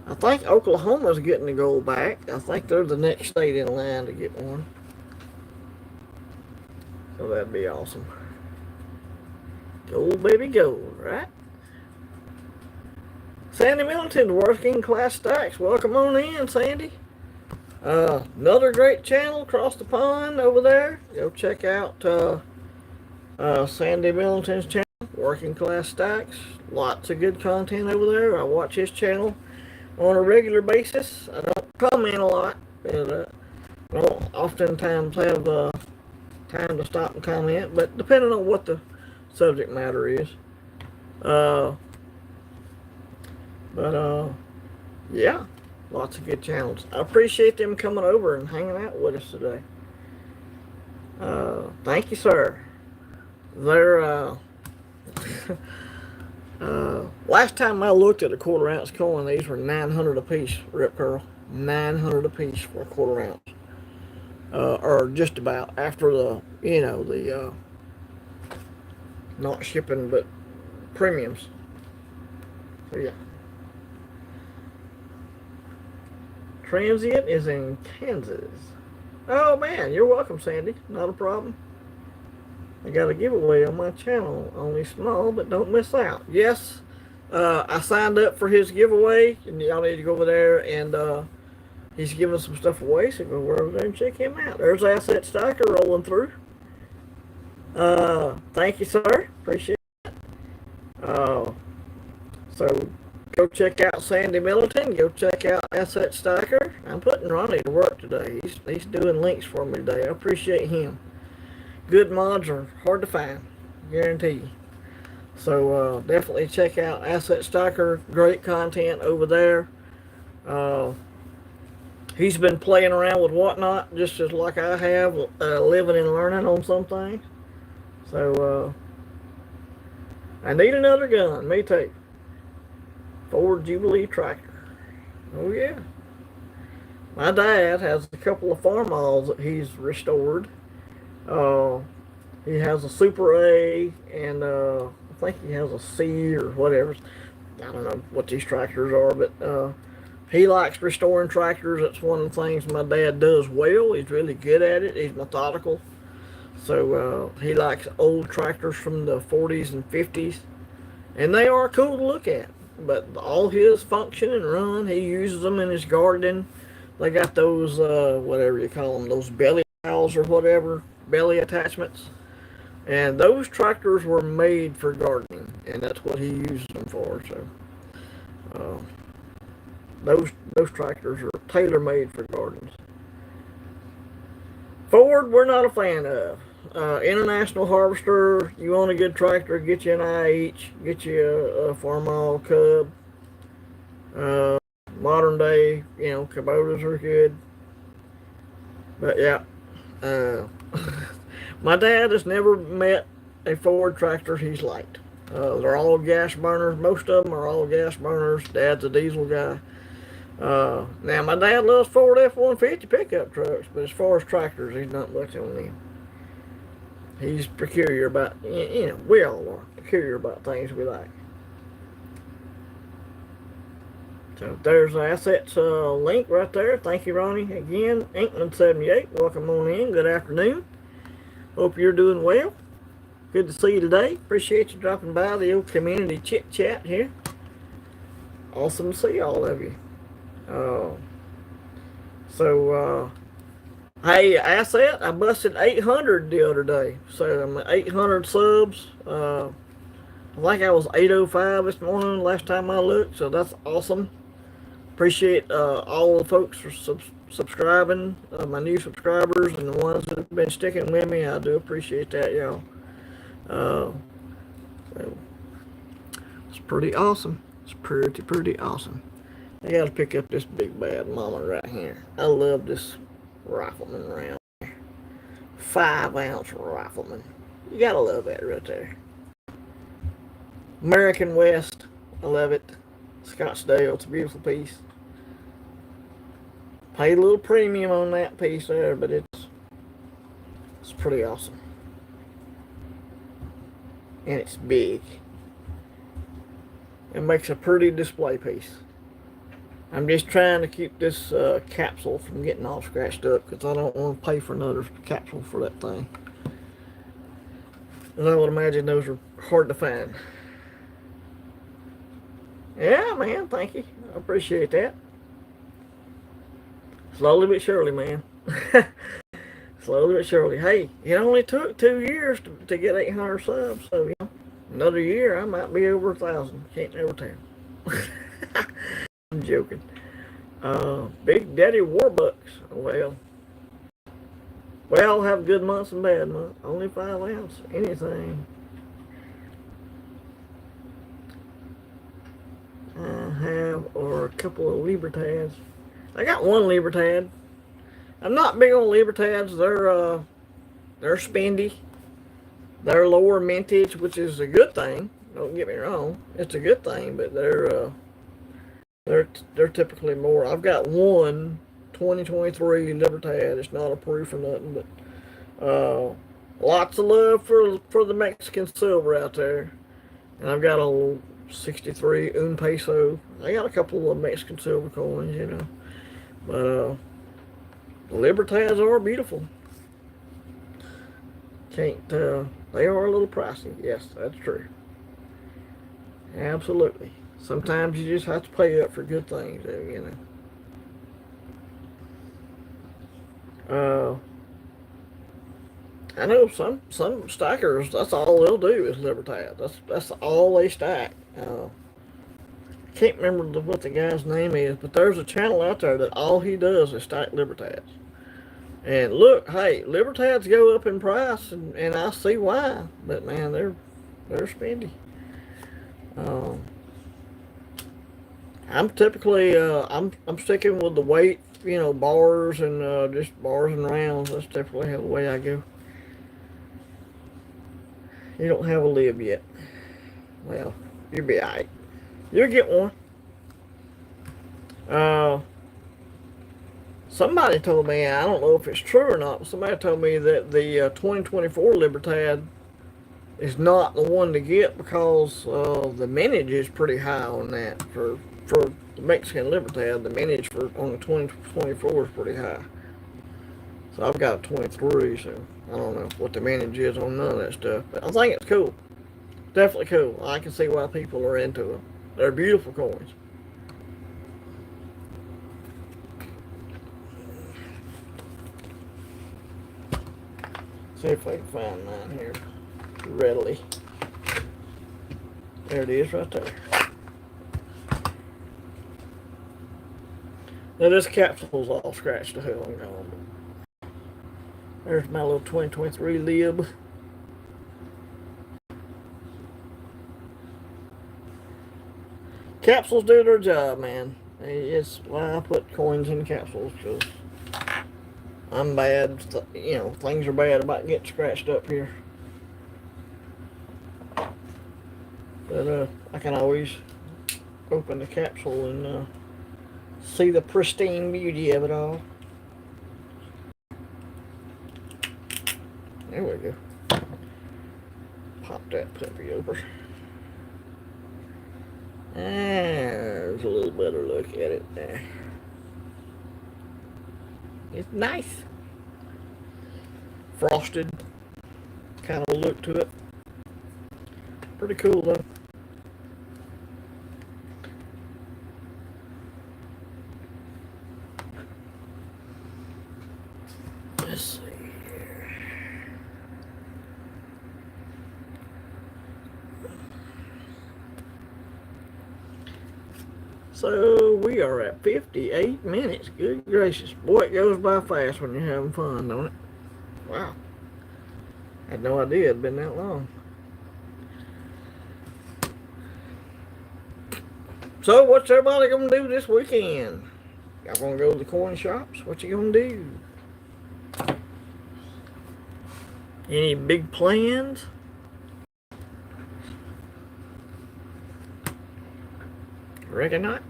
S1: I think Oklahoma's getting the gold back. I think they're the next state in line to get one. So that'd be awesome. Gold, baby, gold, right? Sandy Middleton, Working Class Stacks. Welcome on in, Sandy. Another great channel across the pond over there. Go check out Sandy Middleton's channel, Working Class Stacks. Lots of good content over there. I watch his channel on a regular basis. I don't comment a lot, but I don't oftentimes have time to stop and comment, but depending on what the subject matter is. Yeah, lots of good channels. I appreciate them coming over and hanging out with us today. Thank you, sir. They're last time I looked at a 1/4 ounce coin, these were 900 a piece, Rip Curl. 900 a piece for a 1/4 ounce. Or just about after the, not shipping, but premiums. So yeah. Transient is in Kansas. Oh man, you're welcome, Sandy. Not a problem. I got a giveaway on my channel. Only small, but don't miss out. Yes, I signed up for his giveaway, and y'all need to go over there and he's giving some stuff away. So go over there and check him out. There's Asset Stacker rolling through. Thank you, sir. Appreciate it. So go check out Sandy Middleton. Go check out Asset Stacker. I'm putting Ronnie to work today. He's doing links for me today. I appreciate him. Good mods are hard to find, guarantee you. So definitely check out Asset Stacker. Great content over there. He's been playing around with whatnot, just as like I have, living and learning on some things. So I need another gun. Me too. Ford Jubilee tractor. Oh yeah. My dad has a couple of farmalls that he's restored. He has a Super A and I think he has a C or whatever. I don't know what these tractors are, but he likes restoring tractors. That's one of the things my dad does well. He's really good at it. He's methodical. So he likes old tractors from the 40s and 50s. And they are cool to look at. But all his function and run, he uses them in his gardening. They got those, whatever you call them, those belly valves or whatever, belly attachments. And those tractors were made for gardening. And that's what he uses them for. So those tractors are tailor-made for gardens. Ford, we're not a fan of. International Harvester, you want a good tractor, get you an IH, get you a Farmall Cub. Modern day, Kubotas are good. But yeah, my dad has never met a Ford tractor he's liked. They're all gas burners. Most of them are all gas burners. Dad's a diesel guy. Now, my dad loves Ford F-150 pickup trucks, but as far as tractors, he's not much on them. He's peculiar about, we all are peculiar about things we like. So there's the assets link right there. Thank you, Ronnie. Again, Inkman78, welcome on in. Good afternoon. Hope you're doing well. Good to see you today. Appreciate you dropping by the old community chit-chat here. Awesome to see all of you. Hey, Asset, I busted 800 the other day. So I'm at 800 subs. I think I was 805 this morning last time I looked, so that's awesome. Appreciate all the folks for subscribing, my new subscribers and the ones that have been sticking with me. I do appreciate that, y'all. So it's pretty awesome. It's pretty awesome. I gotta pick up this big bad mama right here. I love this rifleman round. 5-ounce rifleman. You gotta love that right there. American West. I love it. Scottsdale. It's a beautiful piece. Paid a little premium on that piece there, but it's pretty awesome. And it's big. It makes a pretty display piece. I'm just trying to keep this capsule from getting all scratched up because I don't want to pay for another capsule for that thing. And I would imagine those are hard to find. Yeah, man, thank you. I appreciate that. Slowly but surely, man. Slowly but surely. Hey, it only took 2 years to get 800 subs, so another year I might be over 1,000. Can't never tell. I'm joking. Big Daddy Warbucks. Well, have good months and bad months. Only 5 ounce. Anything. I have, or a couple of Libertads. I got one Libertad. I'm not big on Libertads. They're spendy. They're lower mintage, which is a good thing. Don't get me wrong. It's a good thing, but they're typically more. I've got one 2023 Libertad. It's not approved for nothing, but lots of love for the Mexican silver out there. And I've got a 63 un peso. I got a couple of Mexican silver coins, but the Libertads are beautiful. They are a little pricey. Yes, that's true. Absolutely. Sometimes you just have to pay up for good things, you know. I know some stackers. That's all they'll do is libertad. That's all they stack. Can't remember what the guy's name is, but there's a channel out there that all he does is stack libertads. And look, hey, libertads go up in price, and I see why. But man, they're spendy. Um, I'm typically I'm sticking with the weight, bars and just bars and rounds. That's typically the way I go. You don't have a lib yet. Well, you'll be alright. You'll get one. Uh, Somebody told me, I don't know if it's true or not, but somebody told me that the 2024 Libertad is not the one to get because the minage is pretty high on that. For the Mexican Libertad, the minage on the 2024 is pretty high. So I've got a 23, so I don't know what the minage is on none of that stuff. But I think it's cool. Definitely cool. I can see why people are into them. They're beautiful coins. See if I can find mine here readily. There it is right there. Now this capsule's all scratched to hell and gone. There's my little 2023 lib. Capsules do their job, man. It's why I put coins in capsules, because I'm bad. Things are bad about getting scratched up here. But I can always open the capsule and see the pristine beauty of it all. There we go. Pop that puppy over. There's a little better look at it there. It's nice. Frosted kind of look to it. Pretty cool though. Let's see here. So we are at 58 minutes. Good gracious. Boy, it goes by fast when you're having fun, don't it? Wow. I had no idea it'd been that long. So what's everybody gonna do this weekend? Y'all gonna go to the coin shops? What you gonna do? Any big plans? Reckon not.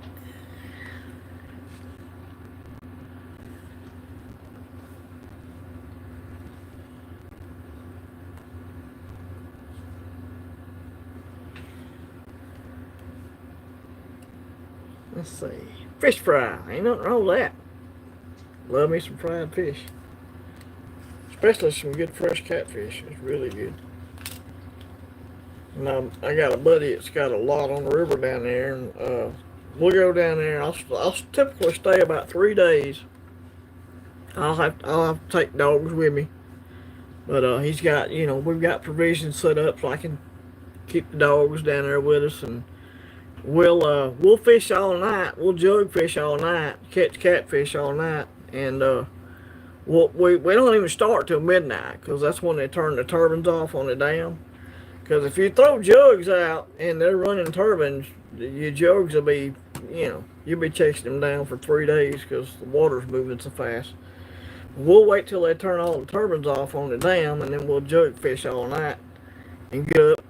S1: Let's see. Fish fry. Ain't nothing wrong with that. Love me some fried fish. Especially some good fresh catfish. It's really good. And I got a buddy that's got a lot on the river down there, and we'll go down there. I'll typically stay about 3 days. I'll have to take dogs with me, but he's got we've got provisions set up so I can keep the dogs down there with us, and we'll fish all night. We'll jug fish all night, catch catfish all night, and we don't even start till midnight because that's when they turn the turbines off on the dam. Because if you throw jugs out and they're running turbines, your jugs will be, you'll be chasing them down for 3 days because the water's moving so fast. We'll wait till they turn all the turbines off on the dam, and then we'll jug fish all night and get up,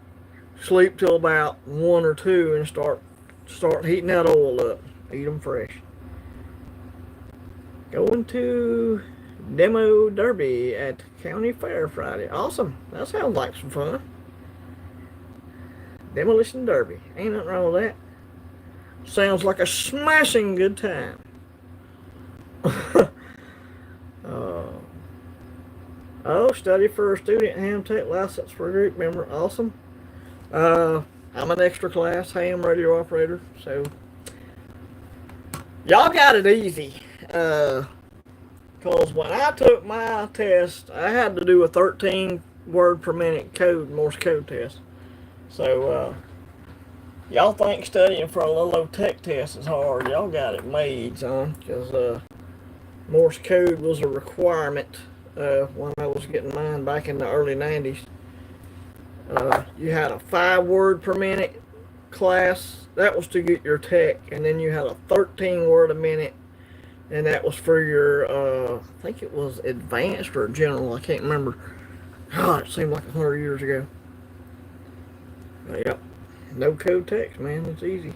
S1: sleep till about 1 or 2, and start heating that oil up. Eat them fresh. Going to Nemo Derby at County Fair Friday. Awesome. That sounds like some fun. Demolition Derby. Ain't nothing wrong with that. Sounds like a smashing good time. Study for a student ham tech license for a group member. Awesome. I'm an extra class ham radio operator, so y'all got it easy. Cause when I took my test, I had to do a 13 word per minute code, Morse code test. So y'all think studying for a little old tech test is hard? Y'all got it made, son. Cause Morse code was a requirement when I was getting mine back in the early 90s. You had a 5 word per minute class. That was to get your tech. And then you had a 13 word a minute. And that was for your, I think it was advanced or general. I can't remember. God, it seemed like 100 years ago. But, yep. No code text, man. It's easy.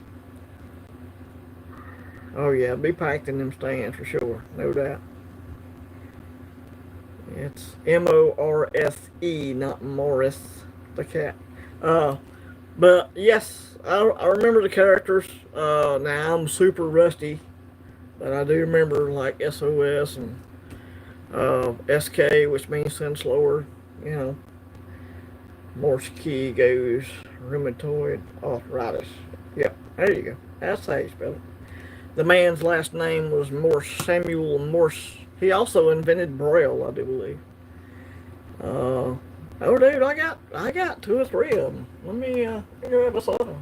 S1: Oh, yeah. Be packed in them stands for sure. No doubt. It's Morse, not Morris the cat. But yes, I remember the characters. Now I'm super rusty, but I do remember like SOS and SK, which means send slower. You know, Morse key goes rheumatoid arthritis. Yep, there you go. That's how you spell it. The man's last name was Morse, Samuel Morse. He also invented Braille, I do believe. Oh, dude, I got 2 or 3 of them. Let me grab us other.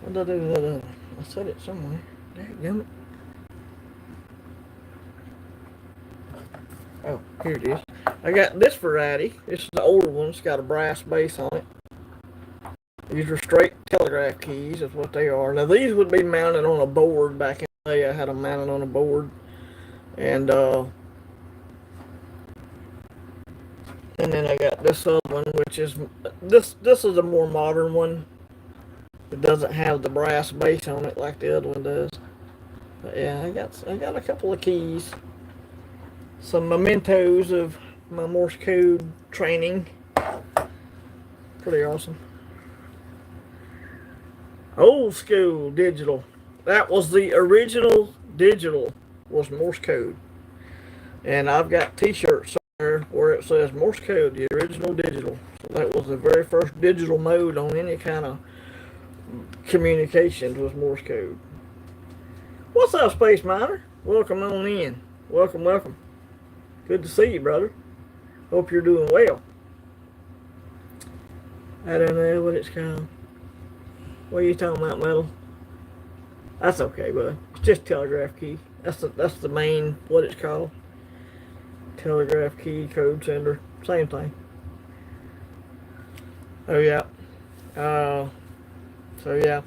S1: What did I do with that other? I said it somewhere. Damn it. Oh, here it is. I got this variety. This is the older one. It's got a brass base on it. These are straight telegraph keys, is what they are. Now, these would be mounted on a board back in the day. I had them mounted on a board. And then I got this other one, which is, this is a more modern one. It doesn't have the brass base on it like the other one does. But yeah, I got a couple of keys. Some mementos of my Morse code training. Pretty awesome. Old school digital. That was the original digital, was Morse code. And I've got t-shirts somewhere where it says Morse code, the original digital. So that was the very first digital mode on any kind of communications, was Morse code. What's up, Space Miner? Welcome on in. Welcome, welcome. Good to see you, brother. Hope you're doing well. I don't know what it's called. What are you talking about, metal? That's okay, bud. It's just telegraph key. That's the main, what it's called. Telegraph key, code sender. Same thing. Oh, yeah. So, yeah.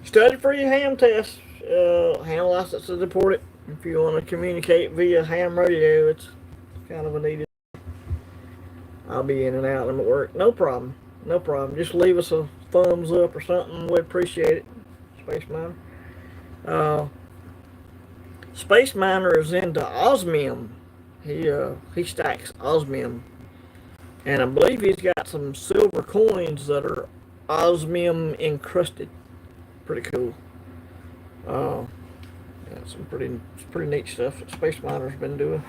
S1: Study for your ham test. Ham license is important. If you want to communicate via ham radio, it's kind of a needed. I'll be in and out. I'm at work. No problem. No problem. Just leave us a thumbs up or something. We'd appreciate it. Space Miner. Space Miner is into osmium. He stacks osmium. And I believe he's got some silver coins that are osmium encrusted. Pretty cool. Yeah, some pretty neat stuff that Space Miner's been doing.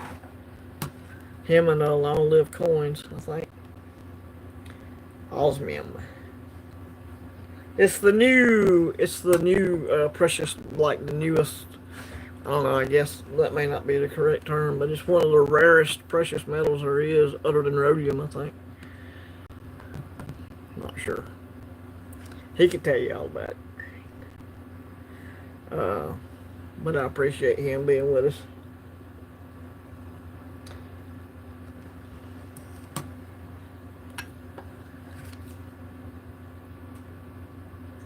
S1: Him and Long Live Coins, I think. Osmium. It's the new precious, like the newest, I don't know, I guess that may not be the correct term, but it's one of the rarest precious metals there is, other than rhodium, I think. Not sure. He could tell you all about it. But I appreciate him being with us.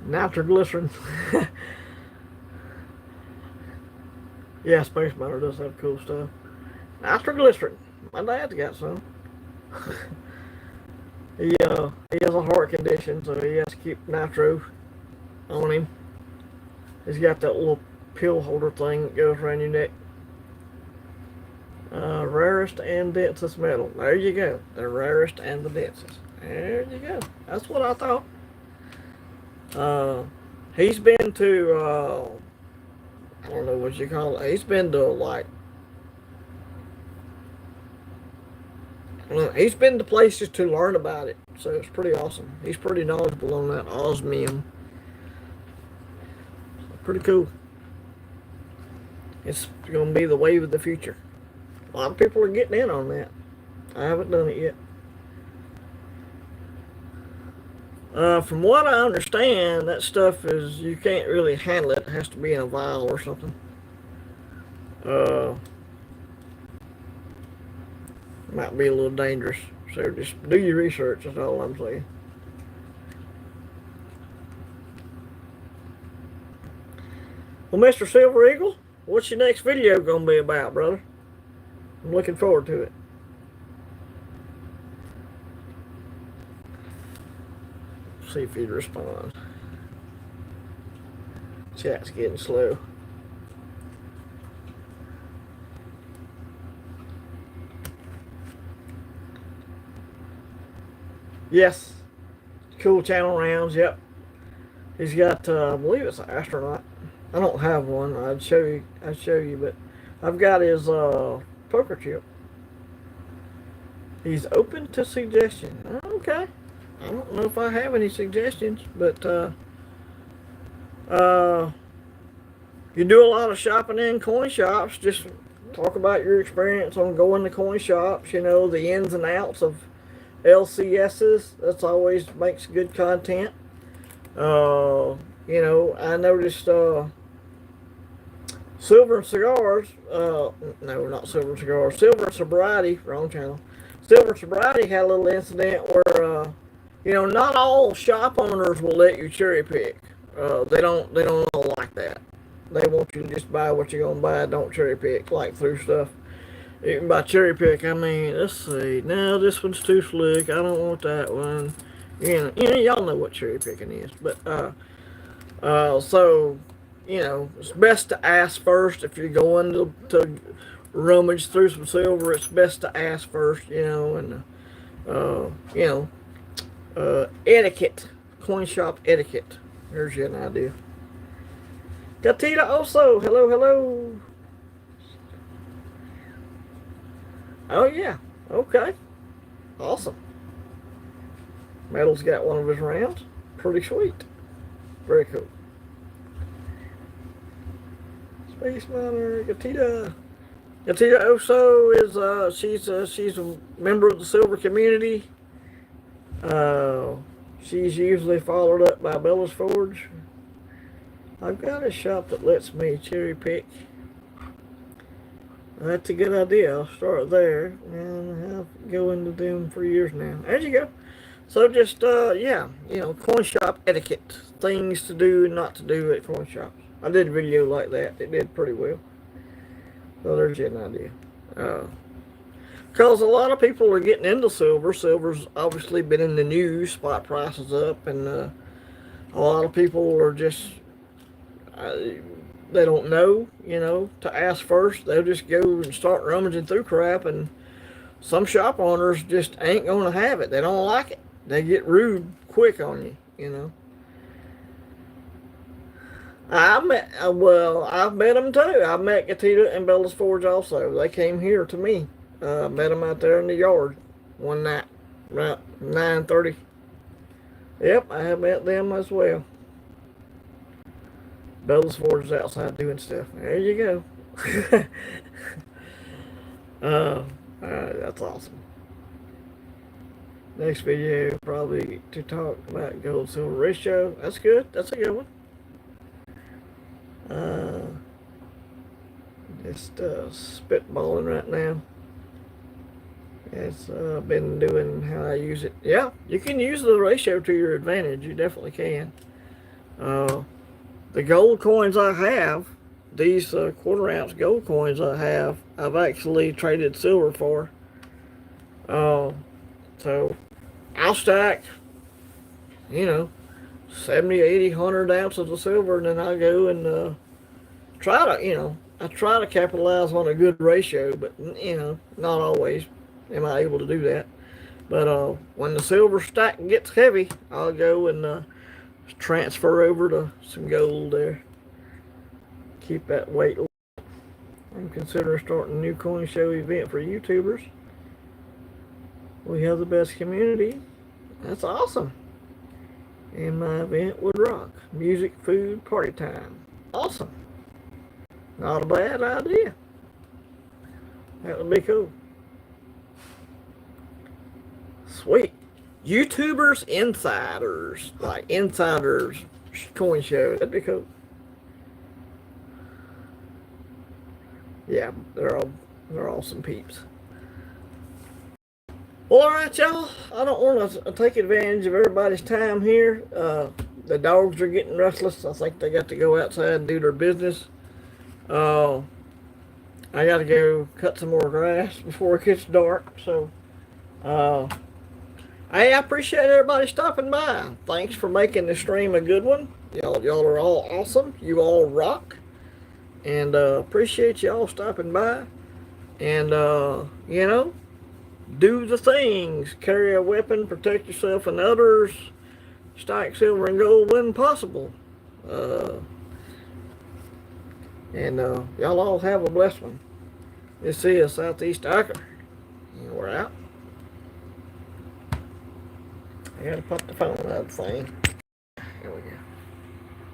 S1: Nitroglycerin. Yeah, Space Miner does have cool stuff. Nitroglycerin. My dad's got some. He has a heart condition, so he has to keep nitro on him. He's got that little pill holder thing that goes around your neck. Rarest and densest metal. There you go. The rarest and the densest. There you go. That's what I thought. He's been to, I don't know what you call it. He's been to, like, He's been to places to learn about it, so it's pretty awesome. He's pretty knowledgeable on that osmium. Pretty cool. It's going to be the wave of the future. A lot of people are getting in on that. I haven't done it yet. From what I understand, that stuff is, you can't really handle it. It has to be in a vial or something. Might be a little dangerous. So just do your research, that's all I'm saying. Well, Mr. Silver Eagle, what's your next video going to be about, brother? I'm looking forward to it. See if he'd respond. Chat's getting slow. Yes. Cool channel rounds, yep. He's got, I believe it's an astronaut. I don't have one. I'd show you, but I've got his poker chip. He's open to suggestion. Okay. I don't know if I have any suggestions, but you do a lot of shopping in coin shops. Just talk about your experience on going to coin shops, you know, the ins and outs of LCSs. That's always makes good content. You know, I noticed Silver and Cigars, no, not Silver and Cigars, Silver and Sobriety, wrong channel. Silver and Sobriety had a little incident where, you know, not all shop owners will let you cherry pick. They don't all like that. They want you to just buy what you're gonna buy. Don't cherry pick like through stuff. Even by cherry pick, I mean, let's see. No, this one's too slick. I don't want that one. You know, y'all know what cherry picking is. But so, you know, it's best to ask first if you're going to rummage through some silver. It's best to ask first, you know, and you know, etiquette, coin shop etiquette. There's you an idea. Gatita also, hello, hello. Oh yeah, okay, awesome. Metal's got one of his rounds. Pretty sweet. Very cool. Space Miner, Gatita. Gatita Oso is she's a member of the silver community. She's usually followed up by Bella's Forge. I've got a shop that lets me cherry pick. That's a good idea. I'll start there and I'll go into them for years now. There you go. So just yeah, you know, coin shop etiquette, things to do and not to do at coin shops. I did a video like that. It did pretty well. So there's an idea. Because a lot of people are getting into silver. Silver's obviously been in the news. Spot prices up, and a lot of people are just they don't know, you know, to ask first. They'll just go and start rummaging through crap, and some shop owners just ain't gonna have it. They don't like it. They get rude quick on you, you know. I've met them too. I met Gatita and Bella's Forge also. They came here to me. Met them out there in the yard one night, about 9:30. Yep, I have met them as well. Bella's Forge is outside doing stuff. There you go. That's awesome. Next video probably to talk about gold silver ratio. That's good. That's a good one. Just spitballing right now. It's been doing how I use it. Yeah, you can use the ratio to your advantage. You definitely can. The gold coins I have, these quarter ounce gold coins I have, I've actually traded silver for. So I'll stack, you know, 70, 80, 100 ounces of silver, and then I go and try to, you know, I try to capitalize on a good ratio, but, you know, not always am I able to do that. But when the silver stack gets heavy, I'll go and transfer over to some gold there. Keep that weight low. I'm considering starting a new coin show event for YouTubers. We have the best community. That's awesome. And my event would rock. Music, food, party time. Awesome. Not a bad idea. That would be cool. Sweet. YouTubers insiders. Like insiders coin show. That'd be cool. Yeah, they're awesome peeps. Well, all right, y'all. I don't want to take advantage of everybody's time here. The dogs are getting restless. I think they got to go outside and do their business. I got to go cut some more grass before it gets dark. So, hey, I appreciate everybody stopping by. Thanks for making the stream a good one. Y'all are all awesome. You all rock. And appreciate y'all stopping by. And, do the things. Carry a weapon, protect yourself and others. Strike silver and gold when possible. Y'all all have a blessed one. This is Southeast Archer. And we're out. I gotta put the phone on that thing.